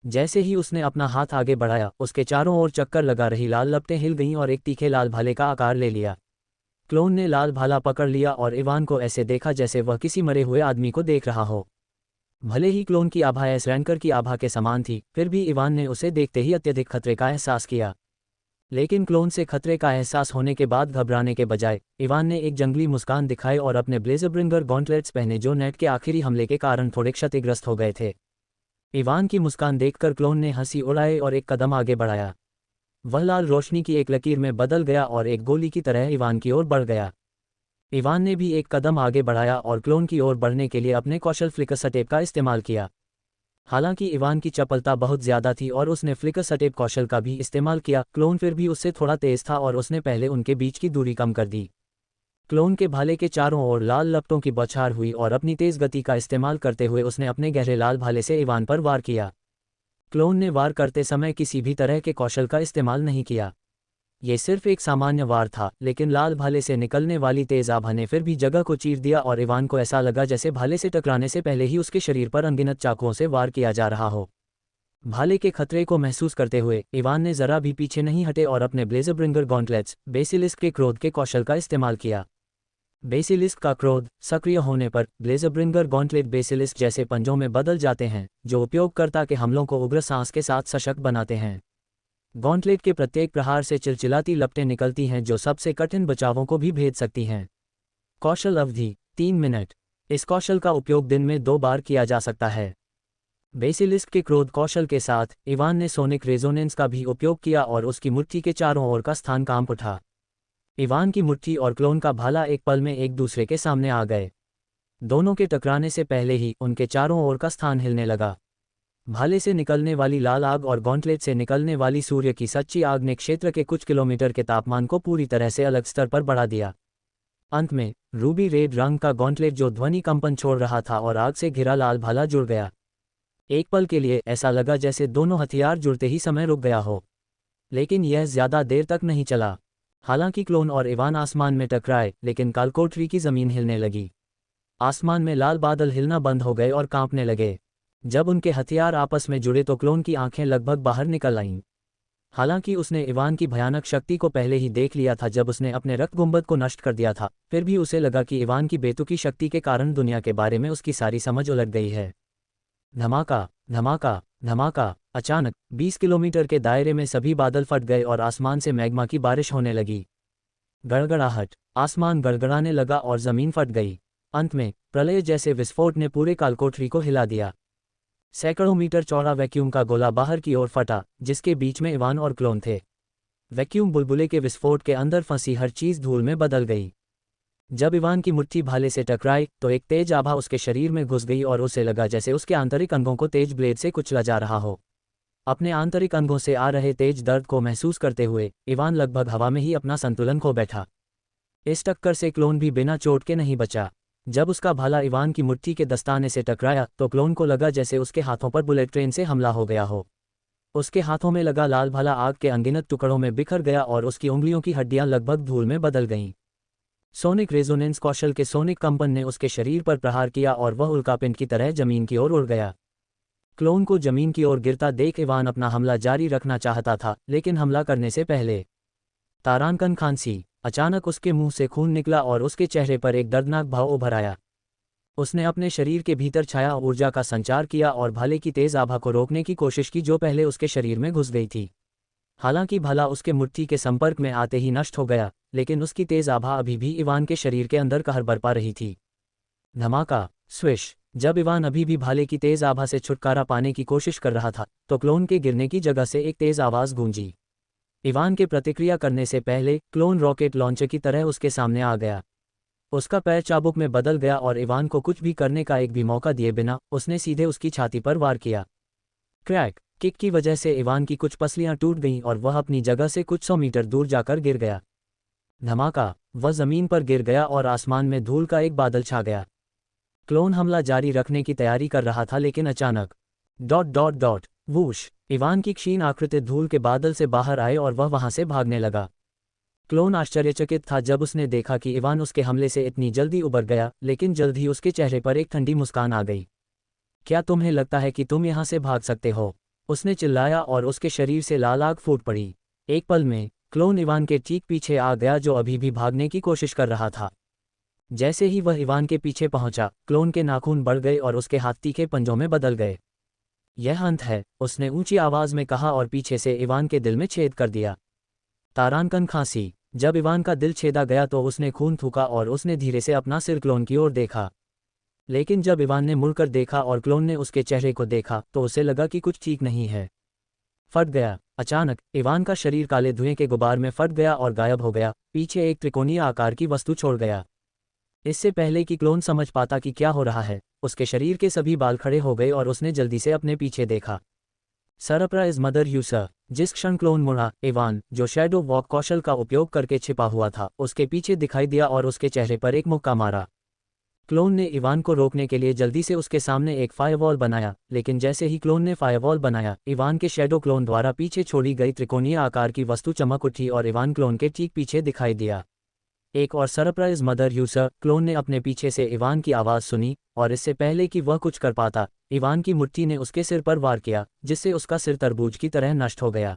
जैसे ही उसने अपना हाथ आगे बढ़ाया, उसके चारों ओर चक्कर लगा रही लाल लपटें हिल गईं और एक तीखे लाल भाले का आकार ले लिया। क्लोन ने लाल भाला पकड़ लिया और इवान को ऐसे देखा जैसे वह किसी मरे हुए आदमी को देख रहा हो। भले ही क्लोन की आभा एस रैंकर की आभा के समान थी, फिर भी इवान ने उसे देखते ही अत्यधिक खतरे का एहसास किया। लेकिन क्लोन से खतरे का एहसास होने के बाद घबराने के बजाय इवान ने एक जंगली मुस्कान दिखाई और अपने ब्लेजरब्रिंगर गॉन्टलेट्स पहने जो नेट के आखिरी हमले के कारण थोड़े क्षतिग्रस्त हो गए थे। इवान की मुस्कान देखकर क्लोन ने हंसी उड़ाई और एक कदम आगे बढ़ाया। वह लाल रोशनी की एक लकीर में बदल गया और एक गोली की तरह इवान की ओर बढ़ गया। इवान ने भी एक कदम आगे बढ़ाया और क्लोन की ओर बढ़ने के लिए अपने कौशल फ्लिकर सटेप का इस्तेमाल किया। हालांकि इवान की चपलता बहुत ज्यादा थी और उसने फ्लिकर सटेप कौशल का भी इस्तेमाल किया, क्लोन फिर भी उससे थोड़ा तेज था और उसने पहले उनके बीच की दूरी कम कर दी। क्लोन के भाले के चारों ओर लाल लपटों की बौछार हुई और अपनी तेज गति का इस्तेमाल करते हुए उसने अपने गहरे लाल भाले से इवान पर वार किया। क्लोन ने वार करते समय किसी भी तरह के कौशल का इस्तेमाल नहीं किया। ये सिर्फ एक सामान्य वार था, लेकिन लाल भाले से निकलने वाली तेज आभा ने फिर भी जगह को चीर दिया और इवान को ऐसा लगा जैसे भाले से टकराने से पहले ही उसके शरीर पर अनगिनत चाकुओं से वार किया जा रहा हो। भाले के खतरे को महसूस करते हुए इवान ने जरा भी पीछे नहीं हटे और अपने ब्लेजरब्रिंगर गॉन्टलेट्स बेसिलिस्क के क्रोध के कौशल का इस्तेमाल किया। बेसिलिस्क का क्रोध सक्रिय होने पर ब्लेजरब्रिंगर गॉन्टलेट बेसिलिस्क जैसे पंजों में बदल जाते हैं, जो उपयोगकर्ता के हमलों को उग्र सांस के साथ सशक्त बनाते हैं। गॉन्टलेट के प्रत्येक प्रहार से चिलचिलाती लपटें निकलती हैं जो सबसे कठिन बचावों को भी भेद सकती हैं। कौशल अवधि 3 मिनट। इस कौशल का उपयोग दिन में 2 बार किया जा सकता है। बेसिलिस्क के क्रोध कौशल के साथ इवान ने सोनिक रेजोनेंस का भी उपयोग किया और उसकी मुट्ठी के चारों ओर का स्थान कांप उठा। इवान की मुट्ठी और क्लोन का भाला एक पल में एक दूसरे के सामने आ गए। दोनों के टकराने से पहले ही उनके चारों ओर का स्थान हिलने लगा। भाले से निकलने वाली लाल आग और गॉन्टलेट से निकलने वाली सूर्य की सच्ची आग ने क्षेत्र के कुछ किलोमीटर के तापमान को पूरी तरह से अलग स्तर पर बढ़ा दिया। अंत में रूबी रेड रंग का गॉन्टलेट जो ध्वनि कंपन छोड़ रहा था और आग से घिरा लाल भाला जुड़ गया। एक पल के लिए ऐसा लगा जैसे दोनों हथियार जुड़ते ही समय रुक गया हो, लेकिन यह ज्यादा देर तक नहीं चला। हालांकि क्लोन और इवान आसमान में टकराए, लेकिन कालकोठरी की जमीन हिलने लगी। आसमान में लाल बादल हिलना बंद हो गए और कांपने लगे। जब उनके हथियार आपस में जुड़े तो क्लोन की आंखें लगभग बाहर निकल आईं। हालांकि उसने इवान की भयानक शक्ति को पहले ही देख लिया था जब उसने अपने रक्त गुंबद को नष्ट कर दिया था, फिर भी उसे लगा कि इवान की बेतुकी शक्ति के कारण दुनिया के बारे में उसकी सारी समझ उलट गई है। धमाका धमाका धमाका। अचानक 20 किलोमीटर के दायरे में सभी बादल फट गए और आसमान से मैग्मा की बारिश होने लगी। गड़गड़ाहट, आसमान गड़गड़ाने लगा और जमीन फट गई। अंत में प्रलय जैसे विस्फोट ने पूरे कालकोठरी को हिला दिया। सैकड़ों मीटर चौड़ा वैक्यूम का गोला बाहर की ओर फटा, जिसके बीच में इवान और क्लोन थे। वैक्यूम बुलबुले के विस्फोट के अंदर फंसी हर चीज धूल में बदल गई। जब इवान की मुट्ठी भाले से टकराई तो एक तेज आभा उसके शरीर में घुस गई और उसे लगा जैसे उसके आंतरिक अंगों को तेज ब्लेड से कुचला जा रहा हो। अपने आंतरिक अंगों से आ रहे तेज दर्द को महसूस करते हुए इवान लगभग हवा में ही अपना संतुलन खो बैठा। इस टक्कर से क्लोन भी बिना चोट के नहीं बचा। जब उसका भाला इवान की मुट्ठी के दस्ताने से टकराया तो क्लोन को लगा जैसे उसके हाथों पर बुलेट ट्रेन से हमला हो गया हो। उसके हाथों में लगा लाल भाला आग के अनगिनत टुकड़ों में बिखर गया और उसकी उंगलियों की हड्डियां लगभग धूल में बदल गईं। सोनिक रेजोनेंस कौशल के सोनिक कंपन ने उसके शरीर पर प्रहार किया और वह उल्कापिंड की तरह जमीन की ओर उड़ गया। क्लोन को जमीन की ओर गिरता देख इवान अपना हमला जारी रखना चाहता था, लेकिन हमला करने से पहले तारानकन खांसी। अचानक उसके मुंह से खून निकला और उसके चेहरे पर एक दर्दनाक भाव उभर आया। उसने अपने शरीर के भीतर छाया ऊर्जा का संचार किया और भाले की तेज आभा को रोकने की कोशिश की जो पहले उसके शरीर में घुस गई थी। हालांकि भाला उसके मुट्ठी के संपर्क में आते ही नष्ट हो गया, लेकिन उसकी तेज आभा अभी भी इवान के शरीर के अंदर कहर बरपा रही थी। धमाका, स्विश। जब इवान अभी भी भाले की तेज आभा से छुटकारा पाने की कोशिश कर रहा था तो क्लोन के गिरने की जगह से एक तेज आवाज गूंजी। इवान के प्रतिक्रिया करने से पहले क्लोन रॉकेट लॉन्चर की तरह उसके सामने आ गया। उसका पैर चाबुक में बदल गया और इवान को कुछ भी करने का एक भी मौका दिए बिना उसने सीधे उसकी छाती पर वार किया। क्रैक किक की वजह से इवान की कुछ पसलियां टूट गईं और वह अपनी जगह से कुछ 100 मीटर दूर जाकर गिर गया। धमाका, वह जमीन पर गिर गया और आसमान में धूल का एक बादल छा गया। क्लोन हमला जारी रखने की तैयारी कर रहा था, लेकिन अचानक वूश, इवान की क्षीण आकृतित धूल के बादल से बाहर आए और वह वहां से भागने लगा। क्लोन आश्चर्यचकित था जब उसने देखा कि इवान उसके हमले से इतनी जल्दी उबर गया, लेकिन जल्द ही उसके चेहरे पर एक ठंडी मुस्कान आ गई। क्या तुम्हें लगता है कि तुम यहां से भाग सकते हो? उसने चिल्लाया और उसके शरीर से लाल आग फूट पड़ी। एक पल में क्लोन इवान के ठीक पीछे आ गया जो अभी भी भागने की कोशिश कर रहा था। जैसे ही वह इवान के पीछे पहुंचा, क्लोन के नाखून बढ़ गए और उसके हाथ तीखे पंजों में बदल गए। यह अंत है, उसने ऊंची आवाज में कहा और पीछे से इवान के दिल में छेद कर दिया। तारानकन खांसी। जब इवान का दिल छेदा गया तो उसने खून थूका और उसने धीरे से अपना सिर क्लोन की ओर देखा। लेकिन जब इवान ने मुड़कर देखा और क्लोन ने उसके चेहरे को देखा तो उसे लगा कि कुछ ठीक नहीं है। फट गया। अचानक इवान का शरीर काले धुएं के गुबार में फट गया और गायब हो गया, पीछे एक त्रिकोणीय आकार की वस्तु छोड़ गया। इससे पहले कि क्लोन समझ पाता कि क्या हो रहा है, उसके शरीर के सभी बाल खड़े हो गए और उसने जल्दी से अपने पीछे देखा। Surprise mother user. जिस क्षण क्लोन मुड़ा, इवान, जो शैडो वॉक कौशल का उपयोग करके छिपा हुआ था, उसके पीछे दिखाई दिया और उसके चेहरे पर एक मुक्का मारा। क्लोन ने इवान को रोकने के लिए जल्दी से उसके सामने एक फायरवॉल बनाया, लेकिन जैसे ही क्लोन ने फायरवॉल बनाया, इवान के शैडो क्लोन द्वारा पीछे छोड़ी गई त्रिकोणीय आकार की वस्तु चमक उठी और इवान क्लोन के ठीक पीछे दिखाई दिया। एक और सरप्राइज मदर यूसर। क्लोन ने अपने पीछे से इवान की आवाज़ सुनी और इससे पहले कि वह कुछ कर पाता, इवान की मुट्ठी ने उसके सिर पर वार किया, जिससे उसका सिर तरबूज की तरह नष्ट हो गया।